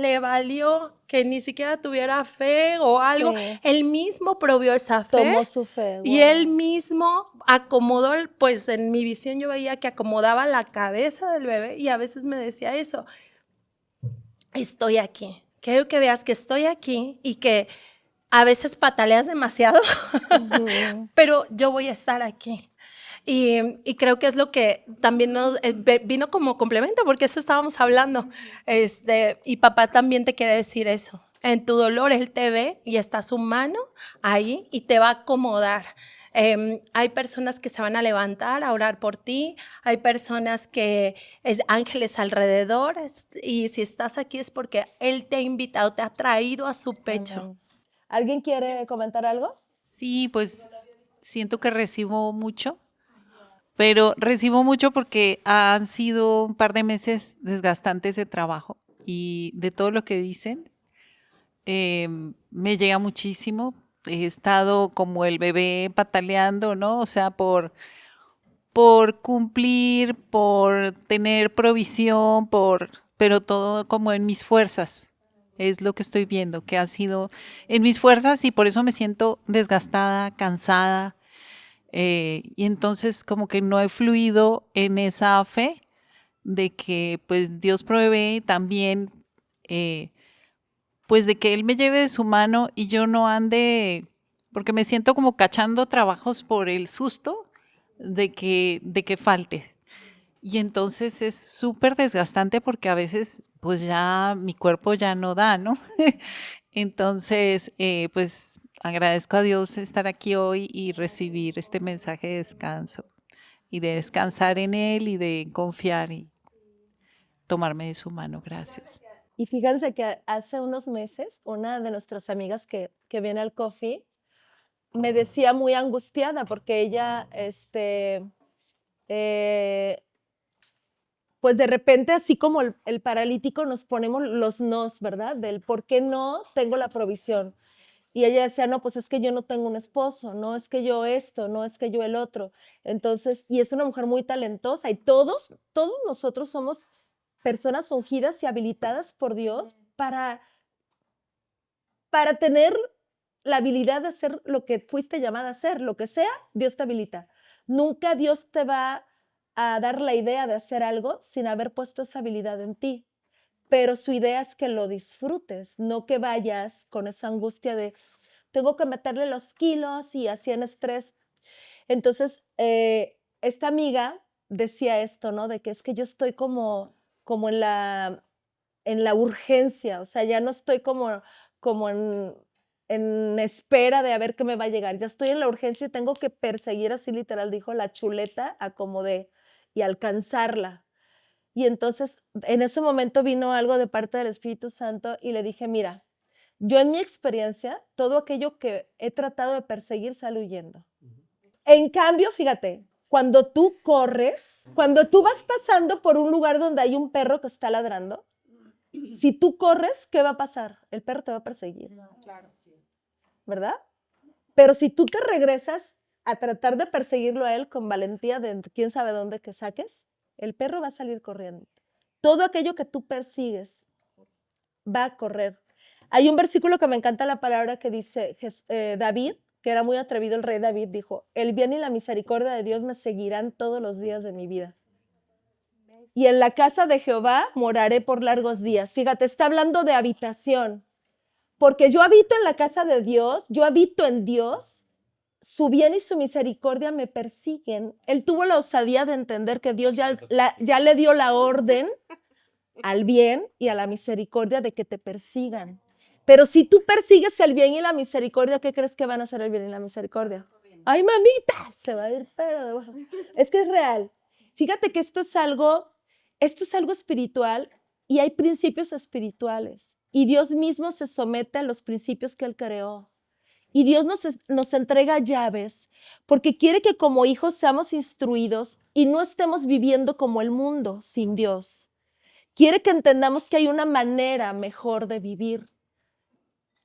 que ni siquiera tuviera fe o algo. Sí. Él mismo provió esa fe. Tomó su fe. Y él mismo acomodó, pues en mi visión yo veía que acomodaba la cabeza del bebé y a veces me decía eso, estoy aquí, quiero que veas que estoy aquí y que a veces pataleas demasiado, pero yo voy a estar aquí. Y creo que es lo que también nos vino como complemento, porque eso estábamos hablando. Y papá también te quiere decir eso. En tu dolor Él te ve y está su mano ahí y te va a acomodar. Hay personas que se van a levantar a orar por ti, hay personas que ángeles alrededor, y si estás aquí es porque Él te ha invitado, te ha traído a su pecho. ¿Alguien quiere comentar algo? Sí, pues siento que recibo mucho, pero recibo mucho porque han sido un par de meses desgastantes de trabajo y de todo lo que dicen, me llega muchísimo. He estado como el bebé pataleando, ¿no? O sea, por cumplir, por tener provisión, pero todo como en mis fuerzas. Es lo que estoy viendo, que ha sido en mis fuerzas y por eso me siento desgastada, cansada. Y entonces como que no he fluido en esa fe de que pues Dios provee también, pues de que Él me lleve de su mano y yo no ande, porque me siento como cachando trabajos por el susto de que falte. Y entonces es súper desgastante porque a veces pues ya mi cuerpo ya no da, ¿no? Entonces, pues agradezco a Dios estar aquí hoy y recibir este mensaje de descanso y de descansar en Él y de confiar y tomarme de su mano. Gracias. Y fíjense que hace unos meses, una de nuestras amigas que viene al coffee me decía muy angustiada porque ella, pues de repente, así como el paralítico, nos ponemos los nos, ¿verdad? Del por qué no tengo la provisión. Y ella decía, no, pues es que yo no tengo un esposo, no es que yo esto, no es que yo el otro. Entonces, y es una mujer muy talentosa y todos nosotros somos personas ungidas y habilitadas por Dios para tener la habilidad de hacer lo que fuiste llamada a hacer, lo que sea, Dios te habilita. Nunca Dios te va a dar la idea de hacer algo sin haber puesto esa habilidad en ti. Pero su idea es que lo disfrutes, no que vayas con esa angustia de tengo que meterle los kilos y así en estrés. Entonces, esta amiga decía esto, ¿no? De que es que yo estoy como en la urgencia, o sea, ya no estoy como en espera de a ver qué me va a llegar. Ya estoy en la urgencia y tengo que perseguir, así literal dijo, la chuleta a como de y alcanzarla. Y entonces, en ese momento vino algo de parte del Espíritu Santo y le dije, mira, yo en mi experiencia, todo aquello que he tratado de perseguir sale huyendo. En cambio, fíjate, cuando tú corres, cuando tú vas pasando por un lugar donde hay un perro que está ladrando, si tú corres, ¿qué va a pasar? El perro te va a perseguir. Claro, sí. ¿Verdad? Pero si tú te regresas a tratar de perseguirlo a él con valentía de quién sabe dónde que saques, el perro va a salir corriendo. Todo aquello que tú persigues va a correr. Hay un versículo que me encanta la palabra que dice David, que era muy atrevido el rey David, dijo, el bien y la misericordia de Dios me seguirán todos los días de mi vida. Y en la casa de Jehová moraré por largos días. Fíjate, está hablando de habitación. Porque yo habito en la casa de Dios, yo habito en Dios, su bien y su misericordia me persiguen. Él tuvo la osadía de entender que Dios ya le dio la orden al bien y a la misericordia de que te persigan. Pero si tú persigues el bien y la misericordia, ¿qué crees que van a hacer el bien y la misericordia? ¡Ay, mamita! Se va a ir, pero es que es real. Fíjate que esto es algo espiritual y hay principios espirituales. Y Dios mismo se somete a los principios que Él creó. Y Dios nos entrega llaves porque quiere que como hijos seamos instruidos y no estemos viviendo como el mundo sin Dios. Quiere que entendamos que hay una manera mejor de vivir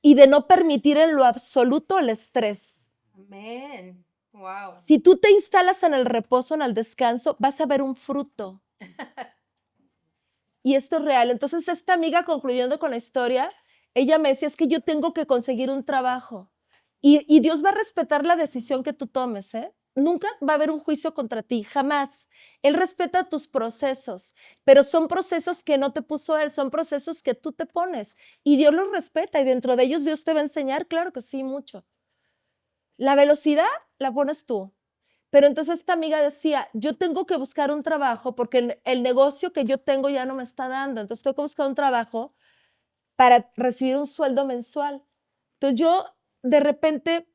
y de no permitir en lo absoluto el estrés. Amén. Wow. Si tú te instalas en el reposo, en el descanso, vas a ver un fruto. Y esto es real. Entonces, esta amiga, concluyendo con la historia, ella me decía, es que yo tengo que conseguir un trabajo. Y Dios va a respetar la decisión que tú tomes, ¿eh? Nunca va a haber un juicio contra ti, jamás. Él respeta tus procesos, pero son procesos que no te puso Él, son procesos que tú te pones. Y Dios los respeta y dentro de ellos Dios te va a enseñar, claro que sí, mucho. La velocidad la pones tú. Pero entonces esta amiga decía, yo tengo que buscar un trabajo porque el negocio que yo tengo ya no me está dando. Entonces tengo que buscar un trabajo para recibir un sueldo mensual. Entonces yo de repente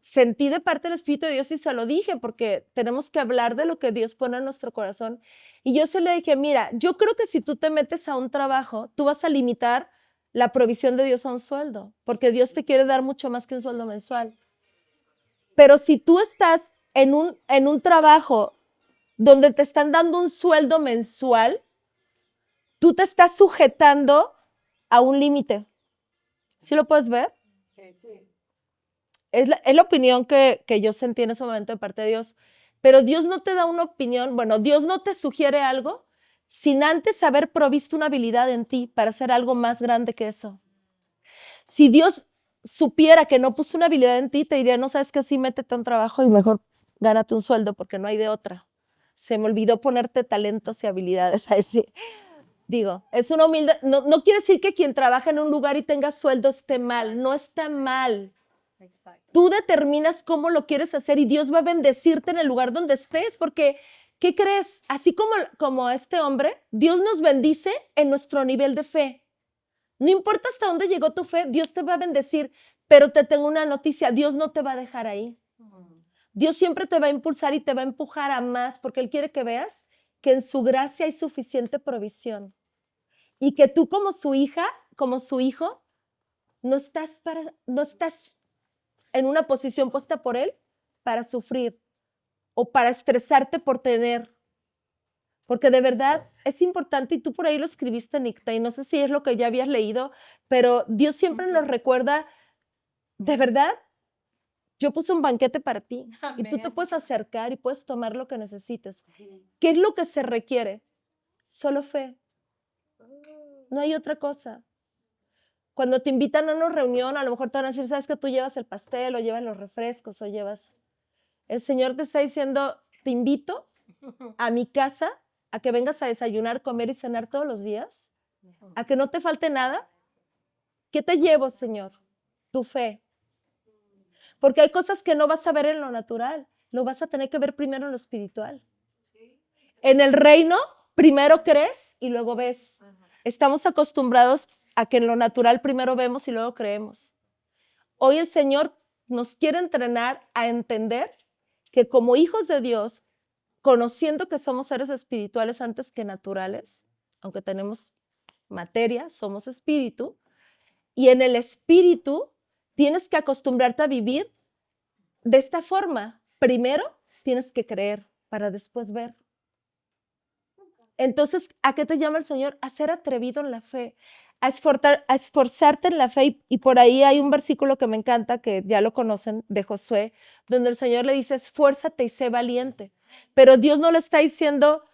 sentí de parte del Espíritu de Dios y se lo dije porque tenemos que hablar de lo que Dios pone en nuestro corazón. Y yo se le dije, mira, yo creo que si tú te metes a un trabajo, tú vas a limitar la provisión de Dios a un sueldo, porque Dios te quiere dar mucho más que un sueldo mensual. Pero si tú estás en un trabajo donde te están dando un sueldo mensual, tú te estás sujetando a un límite. ¿Sí lo puedes ver? Sí. Es la opinión que yo sentí en ese momento de parte de Dios. Pero Dios no te da una opinión, bueno, Dios no te sugiere algo sin antes haber provisto una habilidad en ti para hacer algo más grande que eso. Si Dios supiera que no puso una habilidad en ti, te diría, no sabes qué, sí, métete a un trabajo y mejor gánate un sueldo porque no hay de otra. Se me olvidó ponerte talentos y habilidades a ese. Digo, es una humildad. No quiere decir que quien trabaja en un lugar y tenga sueldo esté mal. No está mal. Exacto. Tú determinas cómo lo quieres hacer y Dios va a bendecirte en el lugar donde estés porque, ¿qué crees? Así como este hombre, Dios nos bendice en nuestro nivel de fe. No importa hasta dónde llegó tu fe, Dios te va a bendecir, pero te tengo una noticia, Dios no te va a dejar ahí. Dios siempre te va a impulsar y te va a empujar a más porque Él quiere que veas que en su gracia hay suficiente provisión y que tú como su hija, como su hijo, no estás en una posición puesta por Él para sufrir o para estresarte por tener. Porque de verdad es importante, y tú por ahí lo escribiste, Nicta, y no sé si es lo que ya habías leído, pero Dios siempre nos recuerda, de verdad, yo puse un banquete para ti. Amén. Y tú te puedes acercar y puedes tomar lo que necesites. ¿Qué es lo que se requiere? Solo fe. No hay otra cosa. Cuando te invitan a una reunión, a lo mejor te van a decir, ¿sabes que tú llevas el pastel o llevas los refrescos o llevas? El Señor te está diciendo, te invito a mi casa a que vengas a desayunar, comer y cenar todos los días, a que no te falte nada. ¿Qué te llevo, Señor? Tu fe. Porque hay cosas que no vas a ver en lo natural, lo vas a tener que ver primero en lo espiritual. En el reino, primero crees y luego ves. Estamos acostumbrados a que en lo natural primero vemos y luego creemos. Hoy el Señor nos quiere entrenar a entender que como hijos de Dios, conociendo que somos seres espirituales antes que naturales, aunque tenemos materia, somos espíritu, y en el espíritu tienes que acostumbrarte a vivir de esta forma. Primero tienes que creer para después ver. Entonces, ¿a qué te llama el Señor? A ser atrevido en la fe, a esforzarte en la fe. Y por ahí hay un versículo que me encanta, que ya lo conocen, de Josué, donde el Señor le dice, esfuérzate y sé valiente. Pero Dios no le está diciendo,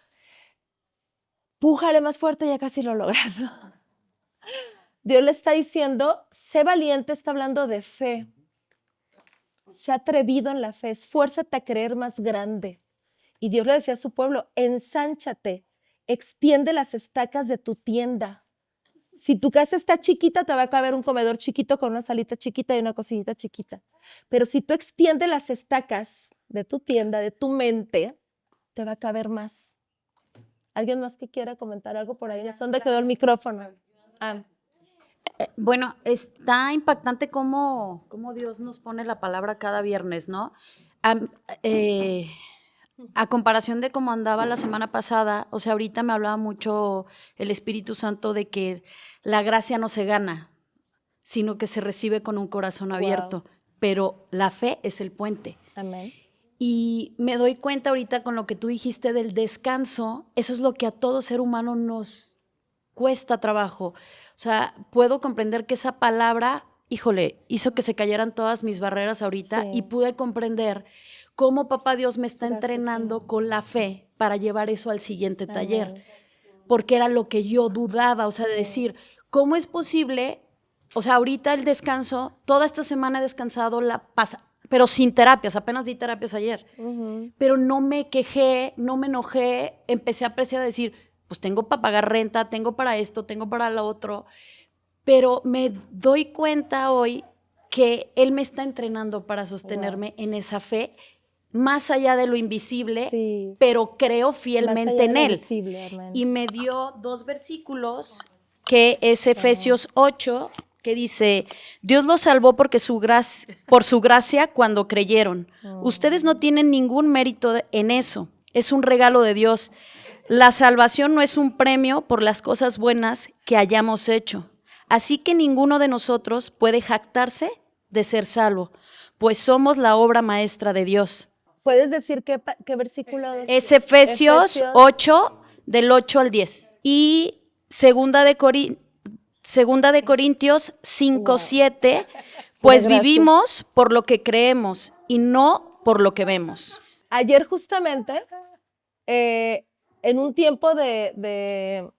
pújale más fuerte, ya casi lo logras. Dios le está diciendo, sé valiente, está hablando de fe. Sé atrevido en la fe, esfuérzate a creer más grande. Y Dios le decía a su pueblo, ensánchate, extiende las estacas de tu tienda. Si tu casa está chiquita, te va a caber un comedor chiquito con una salita chiquita y una cocinita chiquita. Pero si tú extiendes las estacas de tu tienda, de tu mente, te va a caber más. ¿Alguien más que quiera comentar algo por ahí? ¿Dónde quedó el micrófono? Bueno, está impactante cómo Dios nos pone la palabra cada viernes, ¿no? A comparación de cómo andaba la semana pasada, o sea, ahorita me hablaba mucho el Espíritu Santo de que la gracia no se gana, sino que se recibe con un corazón abierto, pero la fe es el puente. Amén. Y me doy cuenta ahorita con lo que tú dijiste del descanso, eso es lo que a todo ser humano nos cuesta trabajo. O sea, puedo comprender que esa palabra híjole, hizo que se cayeran todas mis barreras ahorita y pude comprender cómo Papá Dios me está entrenando con la fe para llevar eso al siguiente taller. Porque era lo que yo dudaba, o sea, de decir, ¿cómo es posible? O sea, ahorita el descanso, toda esta semana he descansado pero sin terapias, apenas di terapias ayer. Pero no me quejé, no me enojé, empecé a apreciar, a decir, pues tengo para pagar renta, tengo para esto, tengo para lo otro. Pero me doy cuenta hoy que Él me está entrenando para sostenerme en esa fe, más allá de lo invisible, pero creo fielmente en Él. Y me dio 2 versículos, que es Efesios 8, que dice, Dios los salvó por su gracia cuando creyeron. Ustedes no tienen ningún mérito en eso, es un regalo de Dios. La salvación no es un premio por las cosas buenas que hayamos hecho. Así que ninguno de nosotros puede jactarse de ser salvo, pues somos la obra maestra de Dios. ¿Puedes decir qué versículo es? Es Efesios 8, del 8 al 10. Y Segunda de Corintios 5, 7, pues vivimos por lo que creemos y no por lo que vemos. Ayer justamente, en un tiempo de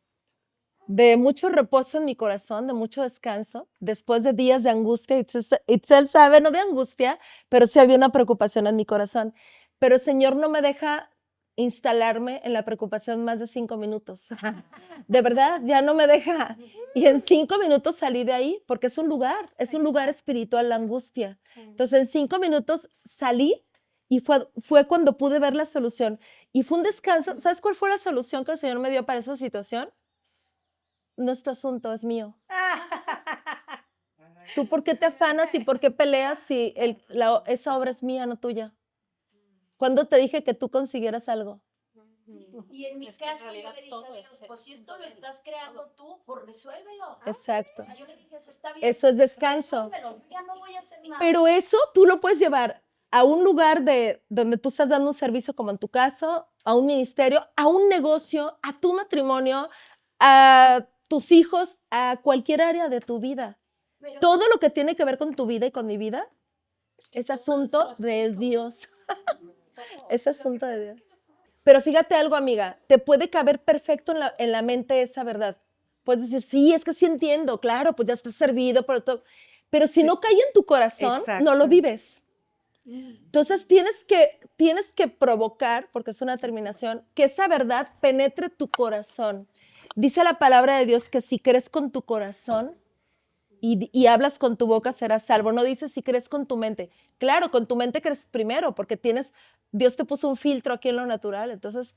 mucho reposo en mi corazón, de mucho descanso, después de días de angustia, Itzel sabe, no de angustia, pero sí había una preocupación en mi corazón. Pero el Señor no me deja instalarme en la preocupación más de 5 minutos. De verdad, ya no me deja. Y en 5 minutos salí de ahí, porque es un lugar espiritual la angustia. Entonces en 5 minutos salí y fue cuando pude ver la solución. Y fue un descanso. ¿Sabes cuál fue la solución que el Señor me dio para esa situación? No es tu asunto, es mío. ¿Tú por qué te afanas y por qué peleas si esa obra es mía, no tuya? ¿Cuándo te dije que tú consiguieras algo? Y en mi caso yo le dije a Dios, pues si esto lo estás creando tú, pues resuélvelo. Exacto. O sea, yo le dije, eso está bien. Eso es descanso. Resuélvelo, yo ya no voy a hacer nada. Pero eso tú lo puedes llevar a un lugar donde tú estás dando un servicio, como en tu caso, a un ministerio, a un negocio, a tu matrimonio, a tus hijos, a cualquier área de tu vida. Pero todo lo que tiene que ver con tu vida y con mi vida es asunto de Dios. Es asunto de Dios. Pero fíjate algo, amiga, te puede caber perfecto en la mente esa verdad. Puedes decir, sí, es que sí entiendo, claro, pues ya estás servido, pero si no cae en tu corazón, no lo vives. Entonces tienes que provocar, porque es una terminación, que esa verdad penetre tu corazón. Dice la palabra de Dios que si crees con tu corazón y hablas con tu boca serás salvo. No dice si crees con tu mente. Claro, con tu mente crees primero, porque Dios te puso un filtro aquí en lo natural. Entonces,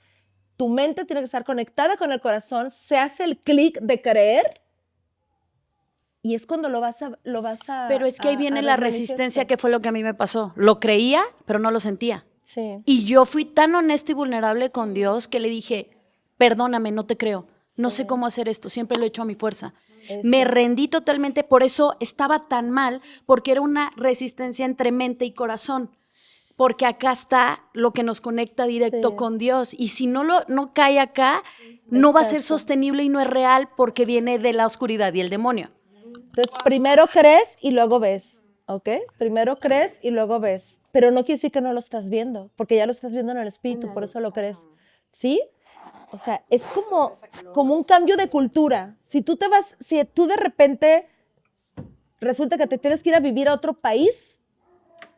tu mente tiene que estar conectada con el corazón, se hace el clic de creer y es cuando lo vas a Pero es que ahí viene la resistencia, que fue lo que a mí me pasó. Lo creía, pero no lo sentía. Sí. Y yo fui tan honesta y vulnerable con Dios que le dije, perdóname, no te creo. No sé cómo hacer esto, siempre lo he hecho a mi fuerza. Me rendí totalmente, por eso estaba tan mal, porque era una resistencia entre mente y corazón. Porque acá está lo que nos conecta directo con Dios. Y si no cae acá, no va a ser sostenible y no es real porque viene de la oscuridad y el demonio. Entonces, primero crees y luego ves, ¿ok? Primero crees y luego ves. Pero no quiere decir que no lo estás viendo, porque ya lo estás viendo en el espíritu, por eso lo crees. ¿Sí? O sea, es como un cambio de cultura. Si tú de repente resulta que te tienes que ir a vivir a otro país,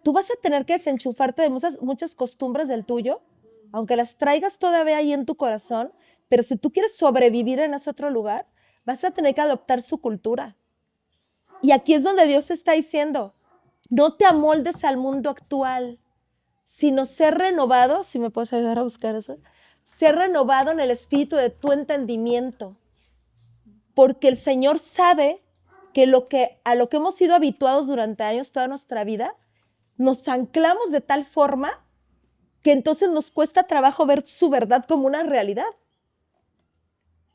tú vas a tener que desenchufarte de muchas costumbres del tuyo, aunque las traigas todavía ahí en tu corazón, pero si tú quieres sobrevivir en ese otro lugar, vas a tener que adoptar su cultura. Y aquí es donde Dios te está diciendo, no te amoldes al mundo actual, sino ser renovado, si me puedes ayudar a buscar eso, ser renovado en el espíritu de tu entendimiento, porque el Señor sabe que a lo que hemos sido habituados durante años, toda nuestra vida, nos anclamos de tal forma que entonces nos cuesta trabajo ver su verdad como una realidad.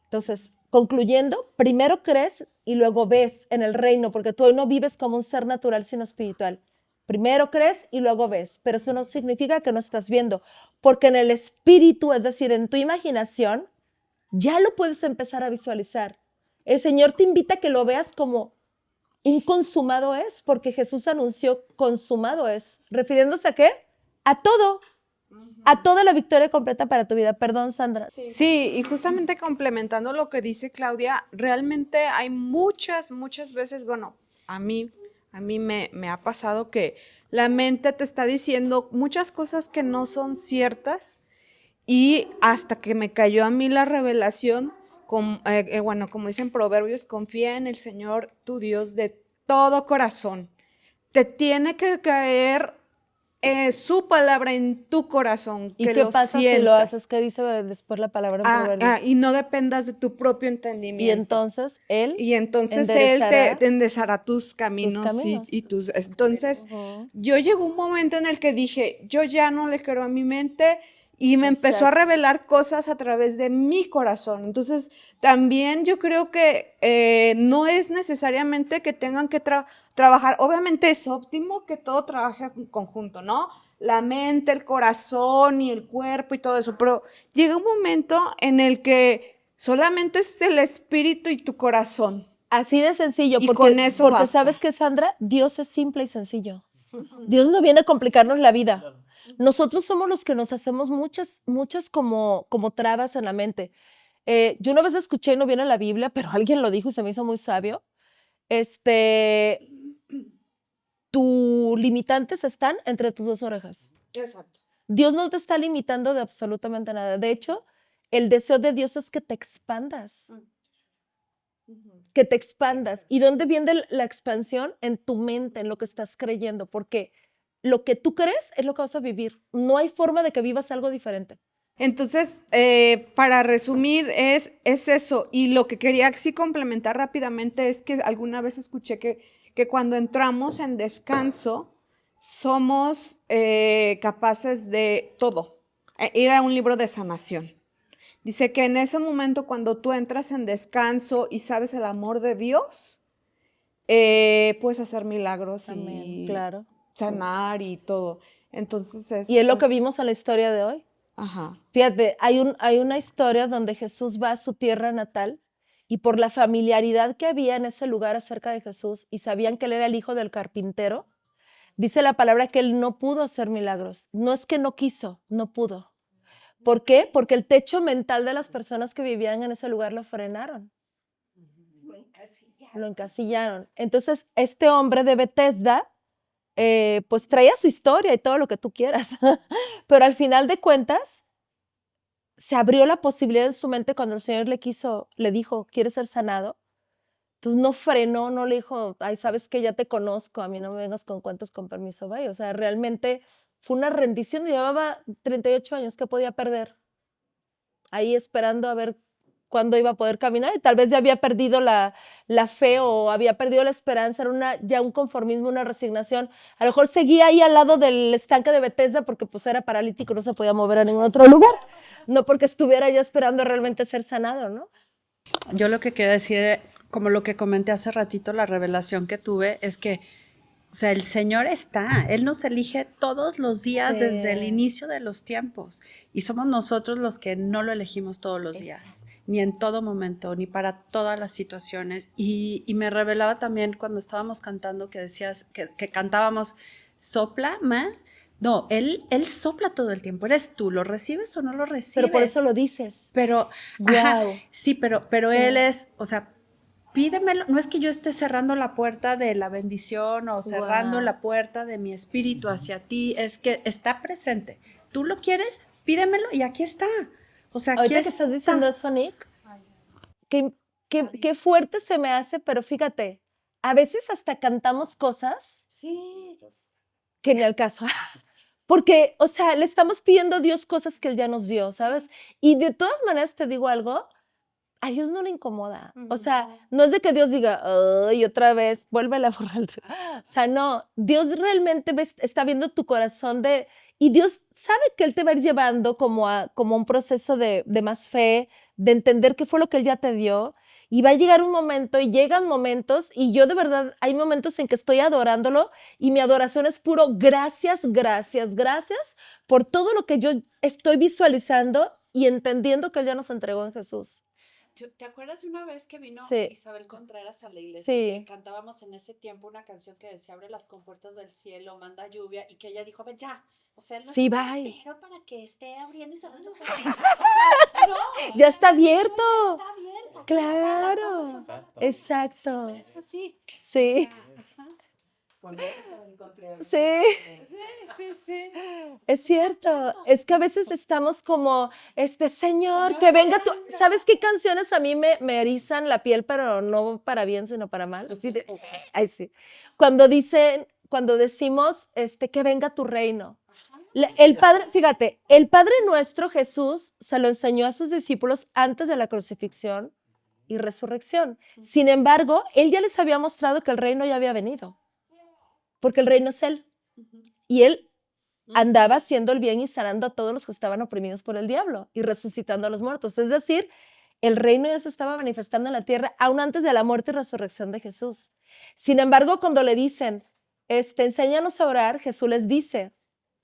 Entonces, concluyendo, primero crees y luego ves en el reino, porque tú hoy no vives como un ser natural sino espiritual. Primero crees y luego ves, pero eso no significa que no estás viendo, porque en el espíritu, es decir, en tu imaginación, ya lo puedes empezar a visualizar. El Señor te invita a que lo veas como un consumado es, porque Jesús anunció consumado es, refiriéndose ¿a qué? A todo, a toda la victoria completa para tu vida. Perdón, Sandra. Sí, y justamente complementando lo que dice Claudia, realmente hay muchas veces, bueno, a mí me ha pasado que la mente te está diciendo muchas cosas que no son ciertas y hasta que me cayó a mí la revelación, bueno, como dicen Proverbios, confía en el Señor tu Dios de todo corazón. Te tiene que caer su palabra en tu corazón. ¿Y que qué lo pasa sientas. si lo haces? ¿Qué dice después la palabra en Proverbios? Y no dependas de tu propio entendimiento. Y entonces Él te enderezará tus caminos. Entonces, yo llegó un momento en el que dije, yo ya no le creo a mi mente y me empezó a revelar cosas a través de mi corazón. Entonces, también yo creo que no es necesariamente que tengan que trabajar. Obviamente es óptimo que todo trabaje en conjunto, ¿no? La mente, el corazón y el cuerpo y todo eso, pero llega un momento en el que solamente es el espíritu y tu corazón. Así de sencillo, Y porque, con eso porque basta. ¿sabes qué, Sandra? Dios es simple y sencillo. Dios no viene a complicarnos la vida. Nosotros somos los que nos hacemos muchas como trabas en la mente. Yo una vez escuché, no viene en la Biblia, pero alguien lo dijo y se me hizo muy sabio. Tus limitantes están entre tus dos orejas. Exacto. Dios no te está limitando de absolutamente nada. De hecho, el deseo de Dios es que te expandas. Que te expandas. ¿Y dónde viene la expansión? En tu mente, en lo que estás creyendo, porque lo que tú crees es lo que vas a vivir. No hay forma de que vivas algo diferente. Entonces, para resumir, es eso. Y lo que quería sí complementar rápidamente es que alguna vez escuché que cuando entramos en descanso, somos capaces de todo. Era un libro de sanación. Dice que en ese momento, cuando tú entras en descanso y sabes el amor de Dios, puedes hacer milagros. Amén, y claro. sanar y todo. Entonces y es lo que vimos en la historia de hoy. Ajá. Fíjate, hay una historia donde Jesús va a su tierra natal y por la familiaridad que había en ese lugar acerca de Jesús y sabían que él era el hijo del carpintero, dice la palabra que él no pudo hacer milagros. No es que no quiso, no pudo. ¿Por qué? Porque el techo mental de las personas que vivían en ese lugar lo frenaron. Lo encasillaron. Entonces, este hombre de Bethesda, pues traía su historia y todo lo que tú quieras, pero al final de cuentas, se abrió la posibilidad en su mente cuando el Señor le dijo, ¿quieres ser sanado? Entonces no frenó, no le dijo, ay, sabes que ya te conozco, a mí no me vengas con cuentos, con permiso, vaya. O sea, realmente fue una rendición. Llevaba 38 años, ¿qué podía perder? Ahí esperando a ver cuándo iba a poder caminar y tal vez ya había perdido la fe o había perdido la esperanza, era ya un conformismo, una resignación. A lo mejor seguía ahí al lado del estanque de Bethesda porque pues era paralítico, no se podía mover a ningún otro lugar, no porque estuviera ya esperando realmente ser sanado, ¿no? Yo lo que quiero decir, como lo que comenté hace ratito, la revelación que tuve es que, o sea, el Señor está, Él nos elige todos los días desde el inicio de los tiempos y somos nosotros los que no lo elegimos todos los días, ni en todo momento, ni para todas las situaciones. Y me revelaba también cuando estábamos cantando que decías que cantábamos, sopla más. No, él sopla todo el tiempo. Eres tú, ¿lo recibes o no lo recibes? Pero por eso lo dices. Pero, wow. Ajá, sí, pero Sí. Él es, o sea, pídemelo. No es que yo esté cerrando la puerta de la bendición o cerrando la puerta de mi espíritu hacia ti, es que está presente. Tú lo quieres, pídemelo y aquí está. O sea, aquí ahorita que estás diciendo eso, Nick, qué fuerte se me hace, pero fíjate, a veces hasta cantamos cosas que ni al caso. Porque, o sea, le estamos pidiendo a Dios cosas que Él ya nos dio, ¿sabes? Y de todas maneras te digo algo, a Dios no le incomoda. O sea, no es de que Dios diga, ay, otra vez, vuélvela a borrar. O sea, no, Dios realmente está viendo tu corazón y Dios sabe que Él te va a ir llevando como un proceso de más fe, de entender qué fue lo que Él ya te dio. Y va a llegar un momento y llegan momentos y yo de verdad hay momentos en que estoy adorándolo y mi adoración es puro gracias, gracias, gracias por todo lo que yo estoy visualizando y entendiendo que Él ya nos entregó en Jesús. ¿Te acuerdas de una vez que vino Sí. Isabel Contreras a la iglesia? Sí. Que cantábamos en ese tiempo una canción que decía, abre las compuertas del cielo, manda lluvia, y que ella dijo, ven ya. O sea, él no Sí, es un bye. cartero para que esté abriendo y cerrando. No, Ya está la canción abierto. ya está abierta. Aquí está, la Claro. toma sonora, toma. Exacto. Es así. Sí. Ajá. Sí. Sí. Es cierto, es que a veces estamos como, Señor, que venga tú. ¿Sabes qué canciones a mí me erizan la piel, pero no para bien, sino para mal? Así de, ay, sí. Cuando decimos, que venga tu reino. El Padre, fíjate, el Padre nuestro Jesús se lo enseñó a sus discípulos antes de la crucifixión y resurrección. Sin embargo, Él ya les había mostrado que el reino ya había venido, porque el reino es Él. Y Él andaba haciendo el bien y sanando a todos los que estaban oprimidos por el diablo y resucitando a los muertos. Es decir, el reino ya se estaba manifestando en la tierra aún antes de la muerte y resurrección de Jesús. Sin embargo, cuando le dicen, enséñanos a orar, Jesús les dice,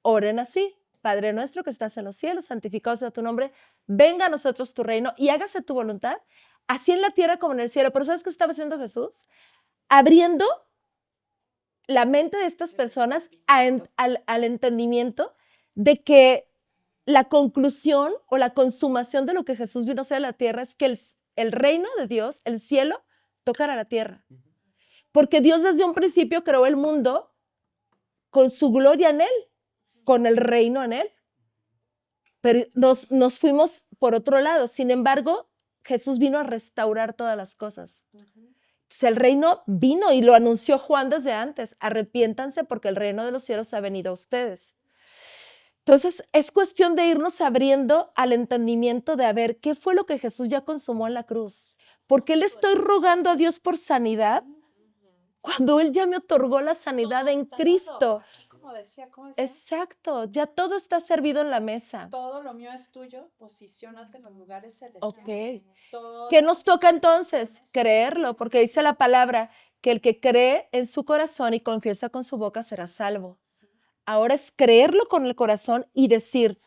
oren así: Padre nuestro que estás en los cielos, santificado sea tu nombre, venga a nosotros tu reino y hágase tu voluntad, así en la tierra como en el cielo. Pero ¿sabes qué estaba haciendo Jesús? Abriendo la mente de estas personas al entendimiento de que la conclusión o la consumación de lo que Jesús vino a hacer a la tierra es que el reino de Dios, el cielo, tocara la tierra. Porque Dios desde un principio creó el mundo con su gloria en él, con el reino en él. Pero nos fuimos por otro lado. Sin embargo, Jesús vino a restaurar todas las cosas. Entonces, el reino vino y lo anunció Juan desde antes. Arrepiéntanse porque el reino de los cielos ha venido a ustedes. Entonces, es cuestión de irnos abriendo al entendimiento de a ver qué fue lo que Jesús ya consumó en la cruz. ¿Por qué le estoy rogando a Dios por sanidad cuando Él ya me otorgó la sanidad en Cristo? ¿Cómo decía? Exacto, ya todo está servido en la mesa. Todo lo mío es tuyo, posiciónate en los lugares celestiales. Ok. ¿Qué nos toca entonces? Creerlo, porque dice la palabra que el que cree en su corazón y confiesa con su boca será salvo. Ahora es creerlo con el corazón y decir,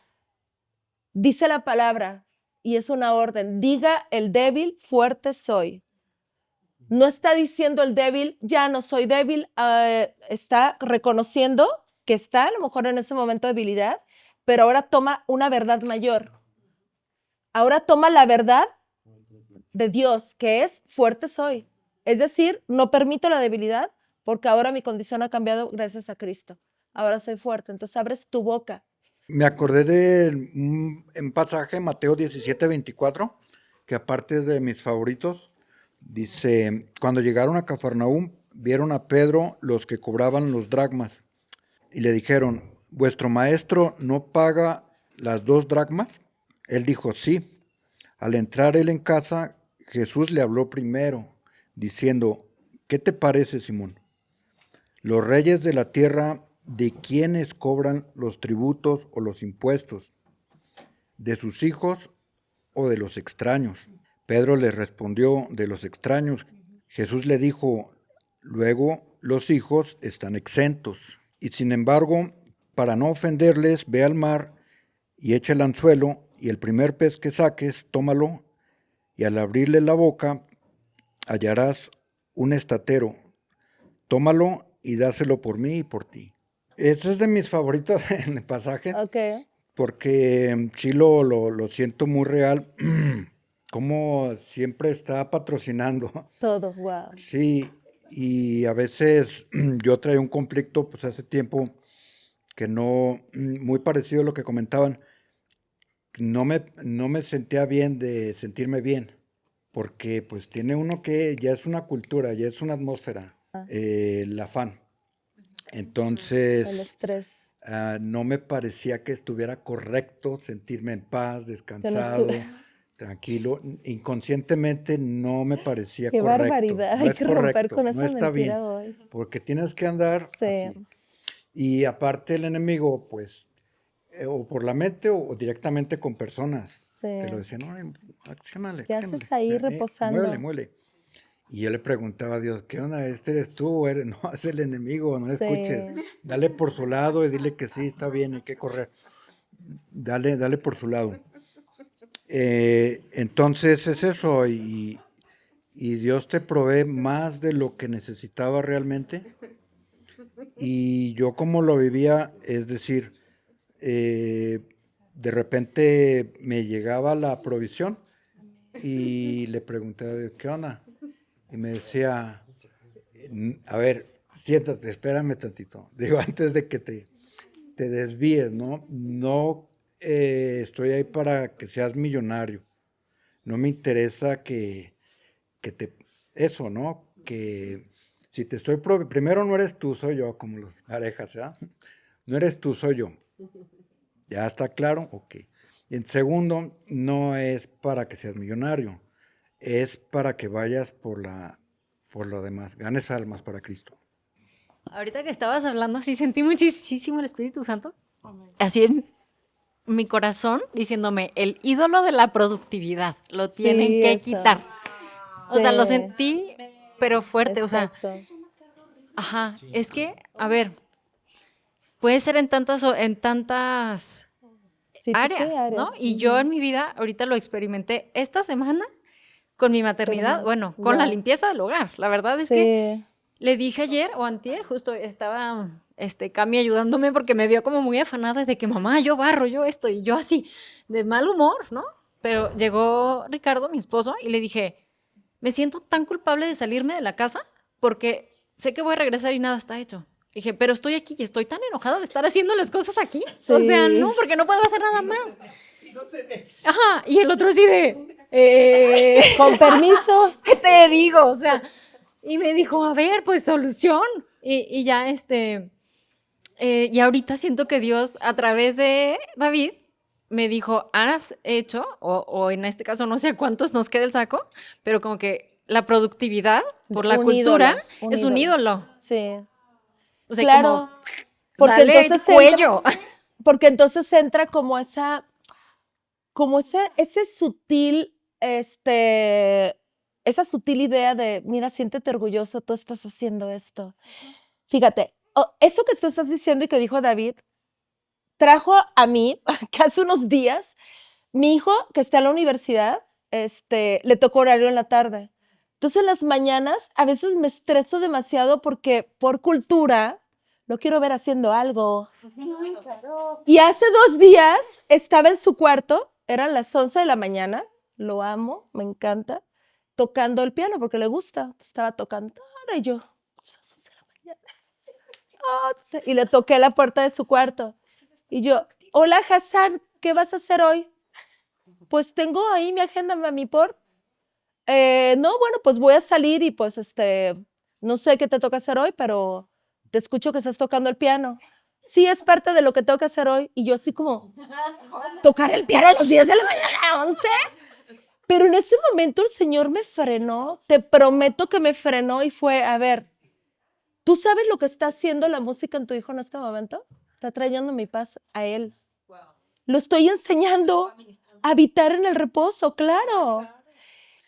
dice la palabra, y es una orden, diga el débil, fuerte soy. No está diciendo el débil, ya no soy débil, está reconociendo que está a lo mejor en ese momento de debilidad, pero ahora toma una verdad mayor. Ahora toma la verdad de Dios, que es fuerte soy. Es decir, no permito la debilidad porque ahora mi condición ha cambiado gracias a Cristo. Ahora soy fuerte. Entonces abres tu boca. Me acordé de un pasaje, Mateo 17:24, que aparte de mis favoritos, dice, cuando llegaron a Cafarnaúm, vieron a Pedro los que cobraban los dracmas y le dijeron, ¿vuestro maestro no paga las 2 dracmas? Él dijo, sí. Al entrar él en casa, Jesús le habló primero, diciendo, ¿qué te parece, Simón? Los reyes de la tierra, ¿de quiénes cobran los tributos o los impuestos? ¿De sus hijos o de los extraños? Pedro le respondió, de los extraños. Jesús le dijo, luego los hijos están exentos. Y sin embargo, para no ofenderles, ve al mar y echa el anzuelo, y el primer pez que saques, tómalo, y al abrirle la boca, hallarás un estatero. Tómalo y dáselo por mí y por ti. Ese es de mis favoritos en el pasaje, porque sí lo siento muy real, como siempre está patrocinando. Todo, wow. Sí, y a veces yo traía un conflicto, pues hace tiempo, que no, muy parecido a lo que comentaban, no me sentía bien de sentirme bien, porque pues tiene uno que, ya es una cultura, ya es una atmósfera, el afán. Entonces, el estrés. No me parecía que estuviera correcto sentirme en paz, descansado, tranquilo. Inconscientemente no me parecía Qué correcto. barbaridad, No hay es que correcto, romper con esa no está bien, mentira hoy. porque tienes que andar así. Y aparte el enemigo, pues, o por la mente o directamente con personas. Te lo decían, no, acciónale. ¿Qué haces ahí reposando? Muévele. Y yo le preguntaba a Dios, ¿qué onda? ¿Este eres tú? No, es el enemigo, no escuches. Dale por su lado y dile que sí, está bien, hay que correr. Dale por su lado. Entonces es eso, y Dios te provee más de lo que necesitaba realmente. Y yo como lo vivía, es decir, de repente me llegaba la provisión y le pregunté, a ver, ¿qué onda? Y me decía, a ver, siéntate, espérame tantito. Digo, antes de que te desvíes, ¿no? No estoy ahí para que seas millonario. No me interesa eso, ¿no? Que si te estoy primero no eres tú, soy yo, como las parejas, ¿ya? No eres tú, soy yo. ¿Ya está claro? Ok. Y en segundo, no es para que seas millonario, es para que vayas por lo demás, ganes almas para Cristo. Ahorita que estabas hablando, sí sentí muchísimo el Espíritu Santo, así en mi corazón, diciéndome, el ídolo de la productividad, lo tienen que quitar. O sea, lo sentí, pero fuerte, Exacto. o sea, ajá, es que, a ver, puede ser en tantas áreas, ¿no? Y yo en mi vida, ahorita lo experimenté esta semana con mi maternidad, bueno, con la limpieza del hogar. La verdad es que le dije ayer o antier, justo estaba Cami ayudándome porque me vio como muy afanada de que mamá, yo barro, yo esto, y yo así, de mal humor, ¿no? Pero llegó Ricardo, mi esposo, y le dije, me siento tan culpable de salirme de la casa porque sé que voy a regresar y nada está hecho. Dije, pero estoy aquí y estoy tan enojada de estar haciendo las cosas aquí. Sí. O sea, no, porque no puedo hacer nada más. Ajá, y el otro así de... Con permiso. ¿Qué te digo? O sea, y me dijo, a ver, pues solución. Y ya y ahorita siento que Dios, a través de David, me dijo, has hecho, o en este caso no sé a cuántos nos queda el saco, pero como que la productividad por la cultura es un ídolo. Sí. O sea, claro, como, porque dale entonces cuello. Porque entonces entra como ese sutil, esa sutil idea de, mira, siéntete orgulloso, tú estás haciendo esto. Fíjate, eso que tú estás diciendo y que dijo David, trajo a mí, que hace unos días, mi hijo, que está en la universidad, le tocó horario en la tarde. Entonces, en las mañanas, a veces me estreso demasiado porque por cultura lo quiero ver haciendo algo. Y hace 2 días estaba en su cuarto, eran las 11 de la mañana, lo amo, me encanta, tocando el piano porque le gusta. Estaba tocando y yo, son las 11 de la mañana. Y le toqué la puerta de su cuarto. Y yo, hola Hassan, ¿qué vas a hacer hoy? Pues tengo ahí mi agenda, mami, no, bueno, pues voy a salir y pues no sé qué te toca hacer hoy, pero te escucho que estás tocando el piano. Sí, es parte de lo que tengo que hacer hoy. Y yo así como, tocar el piano a los 10 de la mañana, 11. Pero en ese momento el Señor me frenó, te prometo que me frenó y fue, a ver, ¿tú sabes lo que está haciendo la música en tu hijo en este momento? Está trayendo mi paz a él. Wow. Lo estoy enseñando a habitar en el reposo, claro.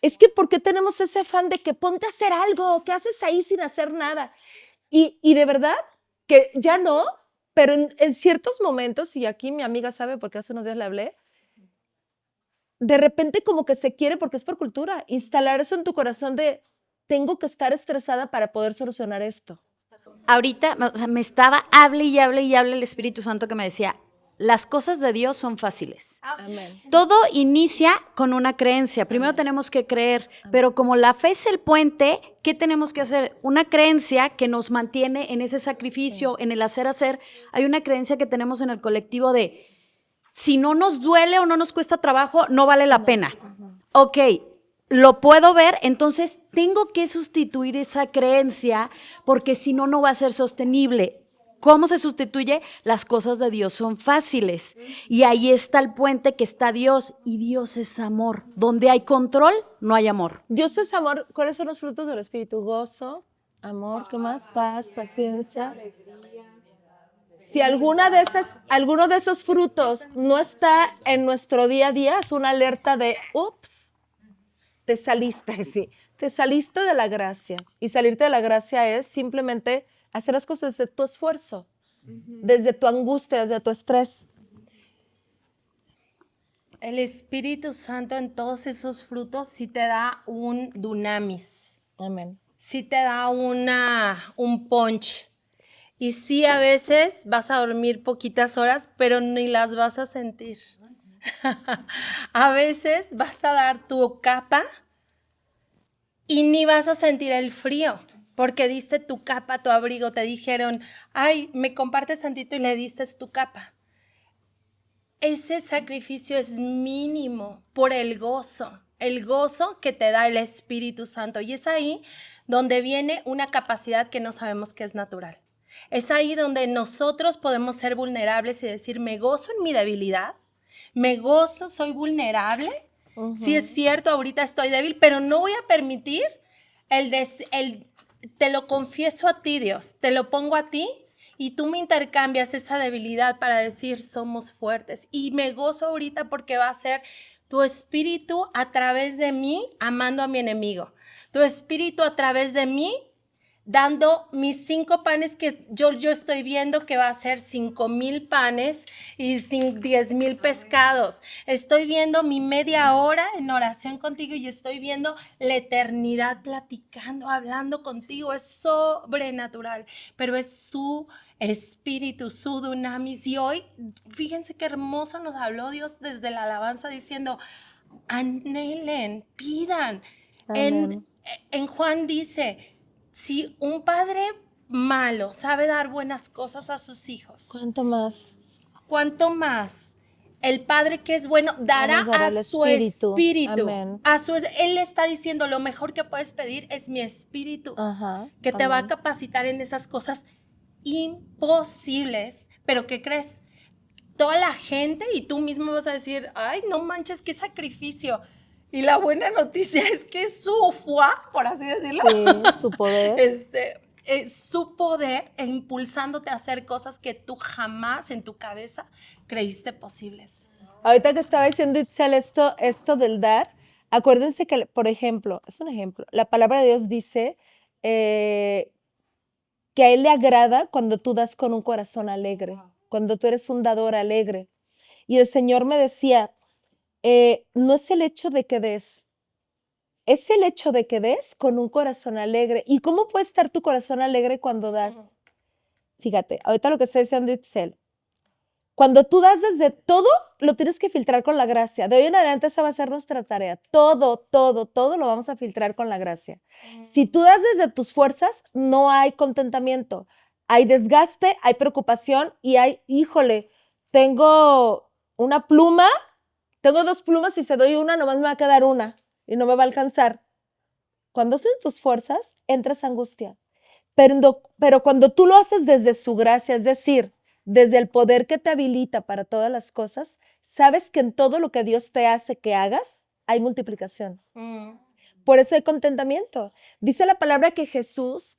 Es que ¿por qué tenemos ese afán de que ponte a hacer algo? ¿Qué haces ahí sin hacer nada? Y de verdad que ya no, pero en ciertos momentos, y aquí mi amiga sabe porque hace unos días le hablé, de repente como que se quiere, porque es por cultura, instalar eso en tu corazón de tengo que estar estresada para poder solucionar esto. Ahorita, o sea, me estaba, hable y hable y hable el Espíritu Santo que me decía, las cosas de Dios son fáciles. Amén. Todo inicia con una creencia. Primero tenemos que creer, pero como la fe es el puente, ¿qué tenemos que hacer? Una creencia que nos mantiene en ese sacrificio, en el hacer. Hay una creencia que tenemos en el colectivo de, si no nos duele o no nos cuesta trabajo, no vale la pena. Ok, lo puedo ver, entonces tengo que sustituir esa creencia porque si no, no va a ser sostenible. ¿Cómo se sustituye? Las cosas de Dios son fáciles. Y ahí está el puente que está Dios. Y Dios es amor. Donde hay control, no hay amor. Dios es amor. ¿Cuáles son los frutos del Espíritu? Gozo, amor, ¿qué más? Paz, paciencia. Si alguno de esos frutos no está en nuestro día a día, es una alerta de, ups, te saliste, sí. Te saliste de la gracia. Y salirte de la gracia es simplemente hacer las cosas desde tu esfuerzo, desde tu angustia, desde tu estrés. el Espíritu Santo en todos esos frutos sí te da un dunamis. Amén. Sí te da un punch. Y sí, a veces vas a dormir poquitas horas, pero ni las vas a sentir. A veces vas a dar tu capa y ni vas a sentir el frío, porque diste tu capa, tu abrigo, te dijeron, ay, me compartes tantito y le diste tu capa. Ese sacrificio es mínimo por el gozo que te da el Espíritu Santo. Y es ahí donde viene una capacidad que no sabemos que es natural. Es ahí donde nosotros podemos ser vulnerables y decir, me gozo en mi debilidad, me gozo, soy vulnerable. Sí es cierto, ahorita estoy débil, pero no voy a permitir te lo confieso a ti, Dios, te lo pongo a ti. Y tú me intercambias esa debilidad para decir, somos fuertes. Y me gozo ahorita porque va a ser tu espíritu a través de mí amando a mi enemigo. Tu espíritu a través de mí dando mis 5 panes que yo estoy viendo que va a ser 5,000 panes y 10,000 pescados. Estoy viendo mi media hora en oración contigo y estoy viendo la eternidad platicando, hablando contigo. Es sobrenatural, pero es su espíritu, su dunamis. Y hoy, fíjense qué hermoso nos habló Dios desde la alabanza diciendo, anhelen, pidan. En Juan dice, si un padre malo sabe dar buenas cosas a sus hijos, ¿cuánto más? ¿Cuánto más? El Padre que es bueno dará a su espíritu. Amén. Él está diciendo, lo mejor que puedes pedir es mi espíritu, que te va a capacitar en esas cosas imposibles. Pero ¿qué crees? Toda la gente y tú mismo vas a decir, ay, no manches, qué sacrificio. Y la buena noticia es que su fuá, por así decirlo, sí, su poder, su poder impulsándote a hacer cosas que tú jamás en tu cabeza creíste posibles. Ahorita que estaba diciendo Itzel esto del dar, acuérdense que, por ejemplo, es un ejemplo, la palabra de Dios dice que a Él le agrada cuando tú das con un corazón alegre, cuando tú eres un dador alegre. Y el Señor me decía, no es el hecho de que des, es el hecho de que des con un corazón alegre. ¿Y cómo puede estar tu corazón alegre cuando das? Fíjate, ahorita lo que está diciendo Itzel, cuando tú das desde todo, lo tienes que filtrar con la gracia. De hoy en adelante esa va a ser nuestra tarea. Todo lo vamos a filtrar con la gracia. Si tú das desde tus fuerzas, no hay contentamiento. Hay desgaste, hay preocupación y hay, híjole, tengo una pluma, tengo 2 plumas y si doy una, nomás me va a quedar una y no me va a alcanzar. Cuando haces tus fuerzas, entras angustia. Pero cuando tú lo haces desde su gracia, es decir, desde el poder que te habilita para todas las cosas, sabes que en todo lo que Dios te hace que hagas, hay multiplicación. Por eso hay contentamiento. Dice la palabra que Jesús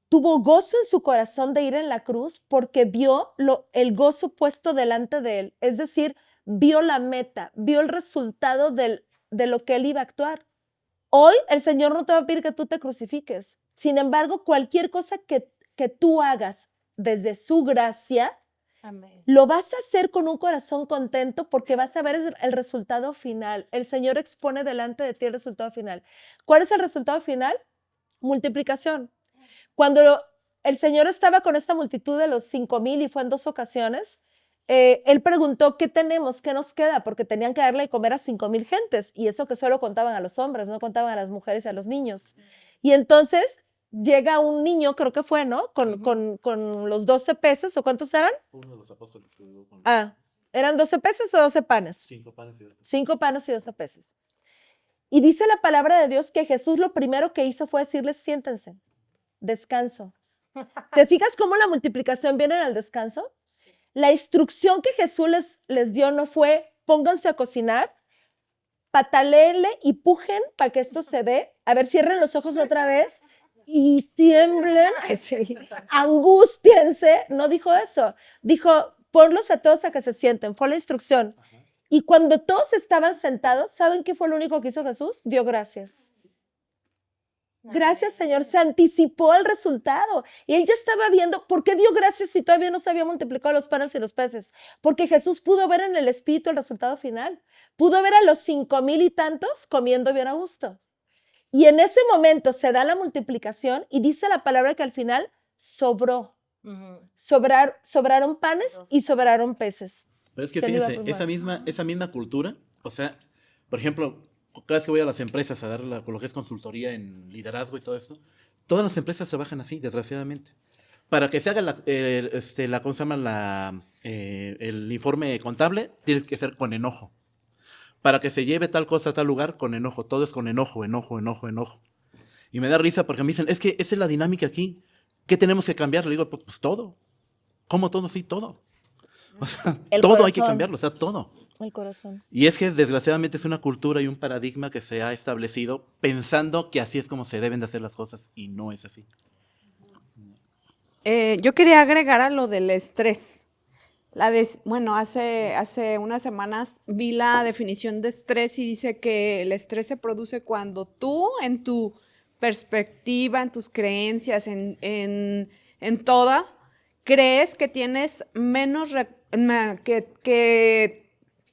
tuvo gozo en su corazón de ir en la cruz porque vio el gozo puesto delante de él. Es decir, vio la meta, vio el resultado de lo que él iba a actuar. Hoy el Señor no te va a pedir que tú te crucifiques. Sin embargo, cualquier cosa que tú hagas desde su gracia, amén, lo vas a hacer con un corazón contento porque vas a ver el resultado final. El Señor expone delante de ti el resultado final. ¿Cuál es el resultado final? Multiplicación. Cuando el Señor estaba con esta multitud de los 5,000 y fue en 2 ocasiones, Él preguntó, ¿qué tenemos? ¿Qué nos queda? Porque tenían que darle de comer a 5,000 gentes y eso que solo contaban a los hombres, no contaban a las mujeres y a los niños. Y entonces llega un niño, creo que fue, ¿no? Con los 12 peces, ¿o cuántos eran? Uno de los apóstoles. ¿Eran 12 peces o 12 panes? 5 panes y 12 peces. 5 panes y 12 peces. Y dice la palabra de Dios que Jesús lo primero que hizo fue decirles, siéntense, descanso. ¿Te fijas cómo la multiplicación viene en el descanso? Sí. La instrucción que Jesús les dio no fue, pónganse a cocinar, pataléenle y pujen para que esto se dé. A ver, cierren los ojos otra vez y tiemblen, angústiense. No dijo eso. Dijo, ponlos a todos a que se sienten. Fue la instrucción. Y cuando todos estaban sentados, ¿saben qué fue lo único que hizo Jesús? Dio gracias. Gracias, Señor. Se anticipó el resultado. Y él ya estaba viendo. ¿Por qué dio gracias si todavía no se había multiplicado los panes y los peces? Porque Jesús pudo ver en el Espíritu el resultado final. Pudo ver a los 5,000 y tantos comiendo bien a gusto. Y en ese momento se da la multiplicación y dice la palabra que al final sobró. Sobraron panes y sobraron peces. Pero es que fíjense, esa misma cultura, o sea, por ejemplo, cada vez que voy a las empresas a dar lo que es consultoría en liderazgo y todo esto, todas las empresas se bajan así, desgraciadamente. Para que se haga ¿cómo se llama? El informe contable, tiene que ser con enojo. Para que se lleve tal cosa a tal lugar, con enojo. Todo es con enojo, enojo, enojo, enojo. Y me da risa porque me dicen, es que esa es la dinámica aquí. ¿Qué tenemos que cambiar? Le digo, pues todo. ¿Cómo todo? Sí, todo. O sea, todo hay que cambiarlo, o sea, todo. El corazón. Y es que desgraciadamente es una cultura y un paradigma que se ha establecido pensando que así es como se deben de hacer las cosas y no es así. Yo quería agregar a lo del estrés. Hace unas semanas vi la definición de estrés y dice que el estrés se produce cuando tú, en tu perspectiva, en tus creencias, en toda, crees que tienes que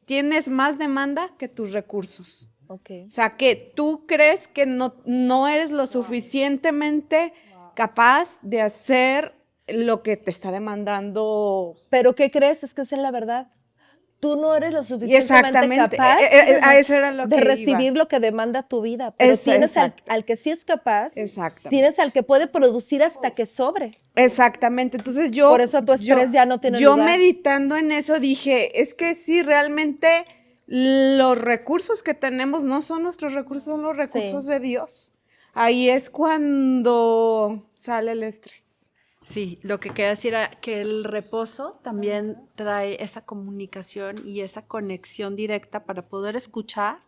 tienes más demanda que tus recursos. Okay. O sea, que tú crees que no eres lo suficientemente capaz de hacer lo que te está demandando. ¿Pero qué crees? Es que esa es la verdad. Tú no eres lo suficientemente capaz a eso era lo de que recibir iba. lo que demanda tu vida. Pero tienes al que sí es capaz, tienes al que puede producir hasta que sobre. Exactamente. Entonces por eso tu estrés ya no tiene lugar. Yo meditando en eso dije, es que sí, realmente los recursos que tenemos no son nuestros recursos, son los recursos de Dios. Ahí es cuando sale el estrés. Sí, lo que quería decir era que el reposo también trae esa comunicación y esa conexión directa para poder escuchar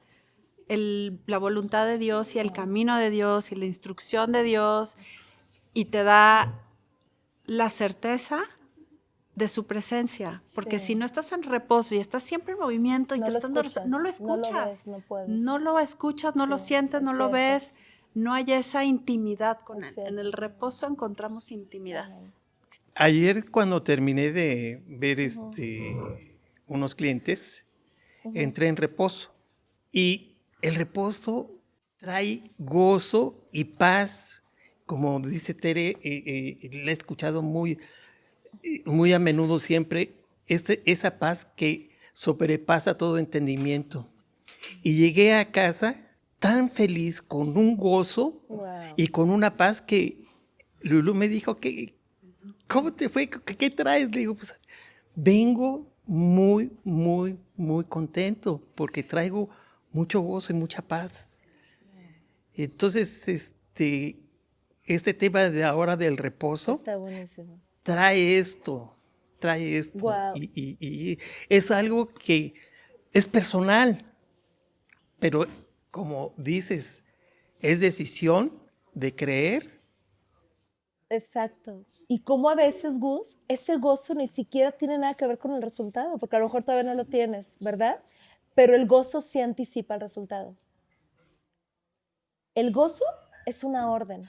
la voluntad de Dios y el camino de Dios y la instrucción de Dios, y te da la certeza de su presencia, porque si no estás en reposo y estás siempre en movimiento y no lo escuchas, no lo escuchas, no lo sientes, no lo ves. No hay esa intimidad con él. En el reposo encontramos intimidad. Ayer cuando terminé de ver unos clientes, entré en reposo. Y el reposo trae gozo y paz. Como dice Tere, la he escuchado muy a menudo siempre, esa paz que sobrepasa todo entendimiento. Y llegué a casa tan feliz, con un gozo y con una paz que Lulú me dijo, ¿cómo te fue? ¿Qué traes? Le digo, pues vengo muy, muy, muy contento porque traigo mucho gozo y mucha paz. Entonces, este tema de ahora del reposo está buenísimo. Trae esto. Wow. Y es algo que es personal, pero como dices, es decisión de creer. Exacto. Y como a veces, Gus, ese gozo ni siquiera tiene nada que ver con el resultado, porque a lo mejor todavía no lo tienes, ¿verdad? Pero el gozo sí anticipa el resultado. El gozo es una orden.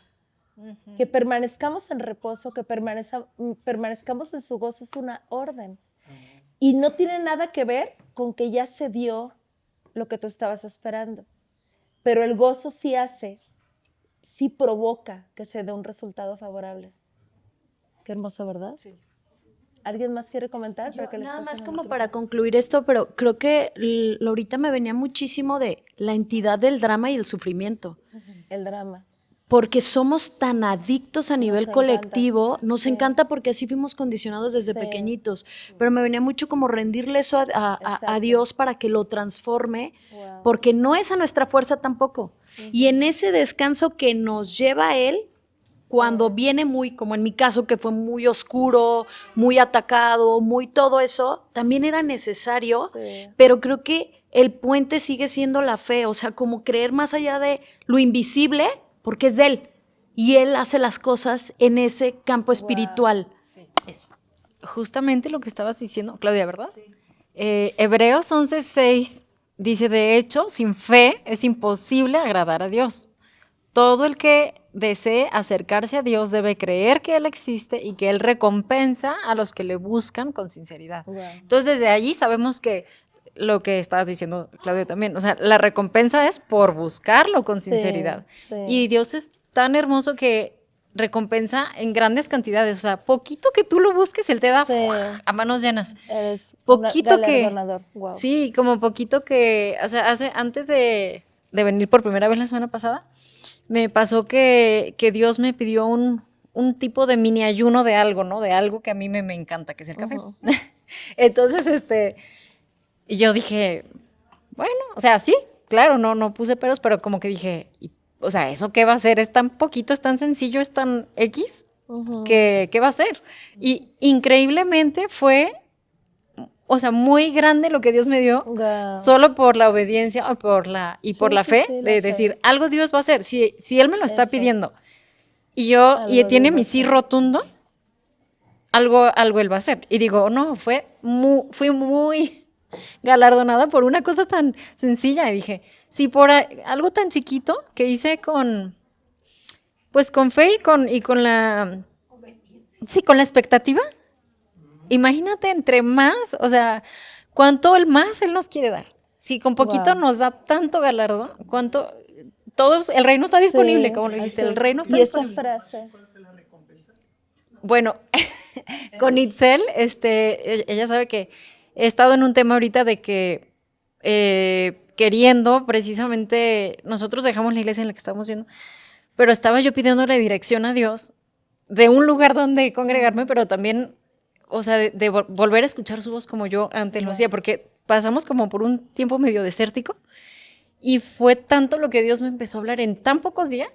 Que permanezcamos en reposo, que permanezcamos en su gozo es una orden. Y no tiene nada que ver con que ya se dio lo que tú estabas esperando. Pero el gozo sí provoca que se dé un resultado favorable. Qué hermoso, ¿verdad? Sí. ¿Alguien más quiere comentar? Nada más como para concluir esto, pero creo que ahorita me venía muchísimo de la entidad del drama y el sufrimiento. El drama. Porque somos tan adictos a nivel colectivo, nos encanta porque así fuimos condicionados desde pequeñitos, pero me venía mucho como rendirle eso a Dios para que lo transforme, porque no es a nuestra fuerza tampoco. Y en ese descanso que nos lleva a Él, cuando viene muy, como en mi caso, que fue muy oscuro, muy atacado, muy todo eso, también era necesario, pero creo que el puente sigue siendo la fe, o sea, como creer más allá de lo invisible, porque es de Él, y Él hace las cosas en ese campo espiritual. Sí, eso. Justamente lo que estabas diciendo, Claudia, ¿verdad? Sí. Hebreos 11:6 dice, de hecho, sin fe es imposible agradar a Dios. Todo el que desee acercarse a Dios debe creer que Él existe y que Él recompensa a los que le buscan con sinceridad. Wow. Entonces, desde allí sabemos que lo que estabas diciendo, Claudio, también, o sea, la recompensa es por buscarlo con sinceridad. Sí. Y Dios es tan hermoso que recompensa en grandes cantidades, o sea, poquito que tú lo busques, Él te da a manos llenas. Eres Poquito que, galardonador. Wow. sí, como poquito que, o sea, antes de venir por primera vez la semana pasada, me pasó que Dios me pidió un tipo de mini ayuno de algo, ¿no? De algo que a mí me encanta, que es el café. Entonces, y yo dije, bueno, o sea, sí, claro, no puse peros, pero como que dije, o sea, ¿eso qué va a ser? Es tan poquito, es tan sencillo, es tan X, ¿qué va a ser? Y increíblemente fue, o sea, muy grande lo que Dios me dio, solo por la obediencia y por la fe, de decir, algo Dios va a hacer. Si Él me lo está pidiendo y tiene mi sí rotundo, algo Él va a hacer. Y digo, no, fui muy galardonada por una cosa tan sencilla. Y dije, sí, por algo tan chiquito que hice con fe y con la expectativa. Imagínate entre más, o sea, cuánto más Él nos quiere dar. Si con poquito nos da tanto galardón, el reino está disponible, como lo dijiste, el reino está disponible. Y esa frase. Bueno, con Itzel, ella sabe que he estado en un tema ahorita de que queriendo, precisamente, nosotros dejamos la iglesia en la que estamos yendo, pero estaba yo pidiéndole dirección a Dios de un lugar donde congregarme, pero también, o sea, de volver a escuchar su voz como yo antes lo hacía, porque pasamos como por un tiempo medio desértico, y fue tanto lo que Dios me empezó a hablar en tan pocos días,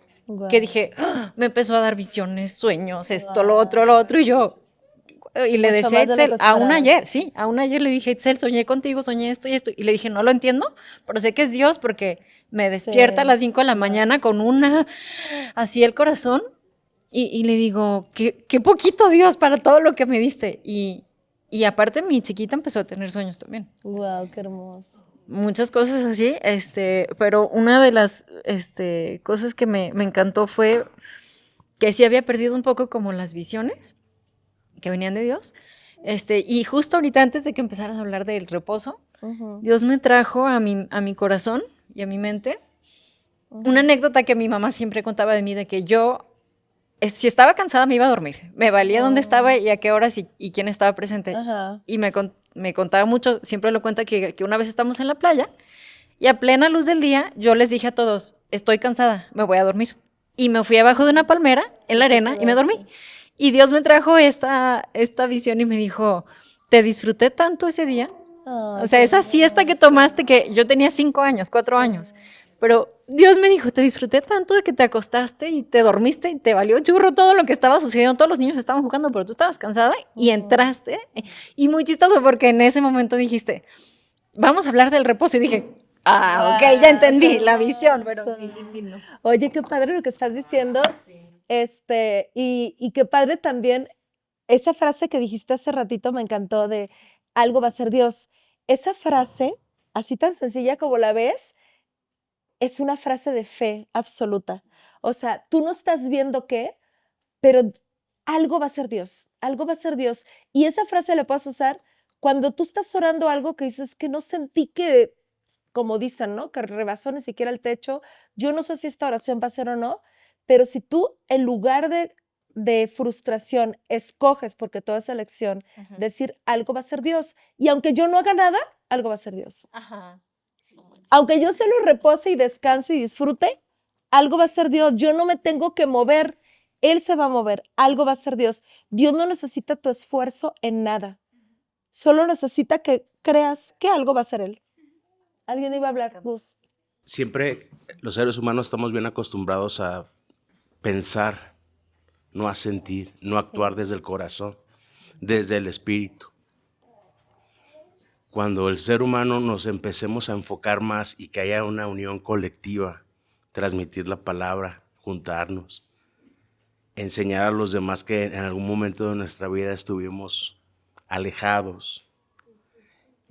que dije, me empezó a dar visiones, sueños, esto, lo otro, y yo... Y le decía a Itzel, aún ayer le dije, Itzel, soñé contigo, soñé esto y esto, y le dije, no lo entiendo, pero sé que es Dios porque me despierta a las 5 de la mañana con así el corazón, y le digo, qué poquito Dios para todo lo que me diste, y aparte mi chiquita empezó a tener sueños también. Wow, qué hermoso. Muchas cosas así, pero una de las cosas que me encantó fue que sí había perdido un poco como las visiones que venían de Dios, y justo ahorita antes de que empezaras a hablar del reposo, Dios me trajo a mi corazón y a mi mente una anécdota que mi mamá siempre contaba de mí, de que yo, si estaba cansada me iba a dormir, me valía dónde estaba y a qué horas y quién estaba presente, y me contaba mucho, siempre lo cuenta, que una vez estamos en la playa y a plena luz del día yo les dije a todos, estoy cansada, me voy a dormir, y me fui abajo de una palmera en la arena y me dormí. Y Dios me trajo esta visión y me dijo, te disfruté tanto ese día. O sea, esa siesta que tomaste, que yo tenía 4 años, pero Dios me dijo, te disfruté tanto de que te acostaste y te dormiste y te valió churro todo lo que estaba sucediendo. Todos los niños estaban jugando, pero tú estabas cansada y entraste. Y muy chistoso porque en ese momento dijiste, vamos a hablar del reposo. Y dije, ok, ya entendí la visión, pero sí, lindo. Oye, qué padre lo que estás diciendo. Y qué padre también, esa frase que dijiste hace ratito me encantó, de algo va a ser Dios. Esa frase, así tan sencilla como la ves, es una frase de fe absoluta. O sea, tú no estás viendo qué, pero algo va a ser Dios, algo va a ser Dios. Y esa frase la puedes usar cuando tú estás orando algo que dices que no sentí que, como dicen, ¿no? Que rebasó ni siquiera el techo. Yo no sé si esta oración va a ser o no, pero si tú, en lugar de frustración, escoges, porque todo es elección, decir, algo va a ser Dios. Y aunque yo no haga nada, algo va a ser Dios. Aunque yo solo repose y descanse y disfrute, algo va a ser Dios. Yo no me tengo que mover. Él se va a mover. Algo va a ser Dios. Dios no necesita tu esfuerzo en nada. Solo necesita que creas que algo va a ser Él. ¿Alguien iba a hablar, Gus? Siempre los seres humanos estamos bien acostumbrados a pensar, no a sentir, no a actuar desde el corazón, desde el espíritu. Cuando el ser humano nos empecemos a enfocar más y que haya una unión colectiva, transmitir la palabra, juntarnos, enseñar a los demás que en algún momento de nuestra vida estuvimos alejados,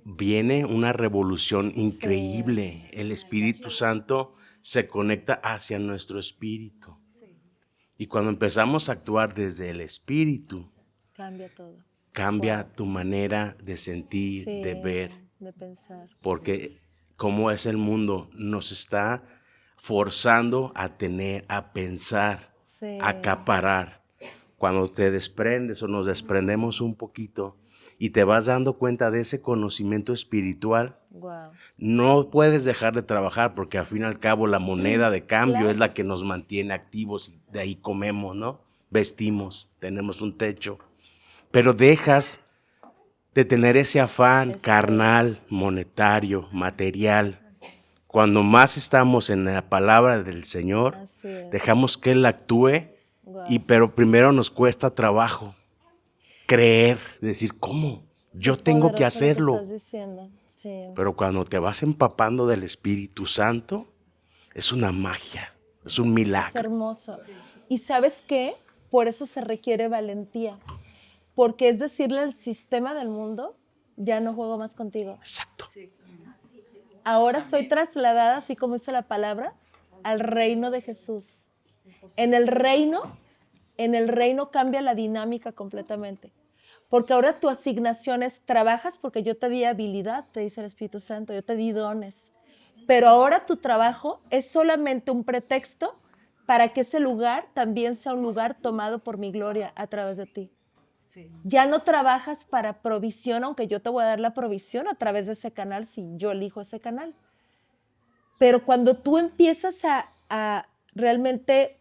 viene una revolución increíble. El Espíritu Santo se conecta hacia nuestro espíritu. Y cuando empezamos a actuar desde el Espíritu, Cambia todo. cambia tu manera de sentir, Sí, de ver. de pensar. Porque como es el mundo, nos está forzando a tener, a pensar, Sí. a acaparar. Cuando te desprendes o nos desprendemos un poquito y te vas dando cuenta de ese conocimiento espiritual, Wow. no puedes dejar de trabajar porque al fin y al cabo la moneda de cambio Claro. es la que nos mantiene activos y de ahí comemos, ¿no? Vestimos, tenemos un techo. Pero dejas de tener ese afán carnal, monetario, material. Cuando más estamos en la palabra del Señor, Así es. dejamos que Él actúe, Wow. pero primero nos cuesta trabajo creer, decir, ¿cómo? Yo tengo que Poderoso lo hacerlo. estás diciendo. Sí. Pero cuando te vas empapando del Espíritu Santo, es una magia, es un Es milagro. hermoso. ¿Y sabes qué? Por eso se requiere valentía. Porque es decirle al sistema del mundo, ya no juego más contigo. Exacto. Ahora soy trasladada, así como dice la palabra, al reino de Jesús. En el reino cambia la dinámica completamente. Porque ahora tu asignación es, trabajas porque yo te di habilidad, te dice el Espíritu Santo, yo te di dones. Pero ahora tu trabajo es solamente un pretexto para que ese lugar también sea un lugar tomado por mi gloria a través de ti. Ya no trabajas para provisión, aunque yo te voy a dar la provisión a través de ese canal si yo elijo ese canal. Pero cuando tú empiezas a realmente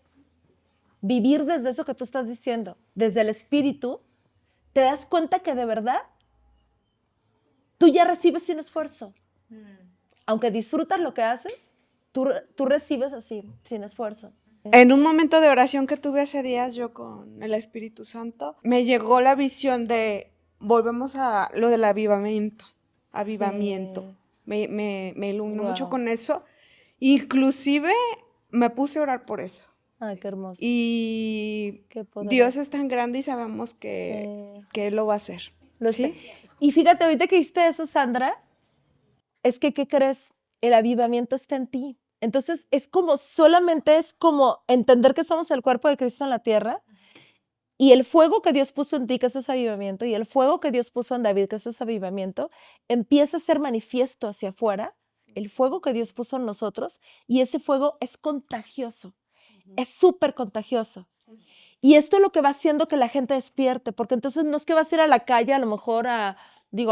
vivir desde eso que tú estás diciendo, desde el Espíritu, te das cuenta que de verdad tú ya recibes sin esfuerzo. Aunque disfrutas lo que haces, tú recibes así, sin esfuerzo. En un momento de oración que tuve hace días yo con el Espíritu Santo, me llegó la visión de, volvemos a lo del avivamiento. Sí. Me iluminó Wow. mucho con eso. Inclusive me puse a orar por eso. Ay, qué hermoso. Y Qué poderoso. Dios es tan grande y sabemos que Él lo va a hacer. Lo ¿Sí? sé. Y fíjate, ahorita que hiciste eso, Sandra, es que, ¿qué crees? El avivamiento está en ti. Entonces, solamente es como entender que somos el cuerpo de Cristo en la tierra y el fuego que Dios puso en ti, que eso es avivamiento, y el fuego que Dios puso en David, que eso es avivamiento, empieza a ser manifiesto hacia afuera, el fuego que Dios puso en nosotros, y ese fuego es contagioso, es súper contagioso. Y esto es lo que va haciendo que la gente despierte, porque entonces no es que vas a ir a la calle a lo mejor a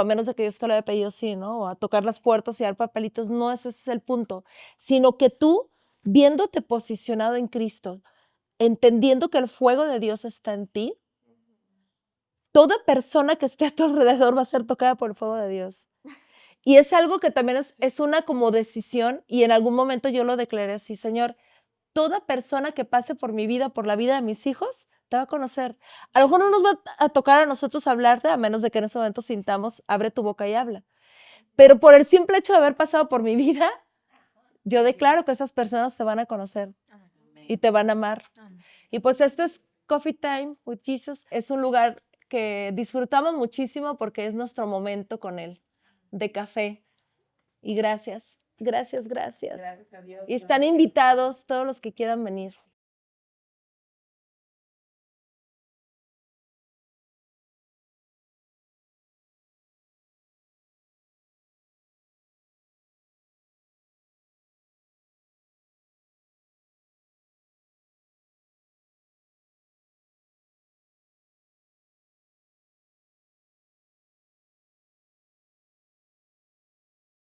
menos de que Dios te lo haya pedido, sí, ¿no? O a tocar las puertas y dar papelitos, no ese es el punto, sino que tú, viéndote posicionado en Cristo, entendiendo que el fuego de Dios está en ti, toda persona que esté a tu alrededor va a ser tocada por el fuego de Dios. Y es algo que también es una como decisión, y en algún momento yo lo declaré así, Señor, toda persona que pase por mi vida, por la vida de mis hijos, te va a conocer. A lo mejor no nos va a tocar a nosotros hablarte, a menos de que en ese momento sintamos, abre tu boca y habla. Pero por el simple hecho de haber pasado por mi vida, yo declaro que esas personas te van a conocer y te van a amar. Y pues esto es Coffee Time with Jesus. Es un lugar que disfrutamos muchísimo porque es nuestro momento con Él, de café. Y gracias, gracias, gracias. Gracias a Dios. Y están invitados todos los que quieran venir.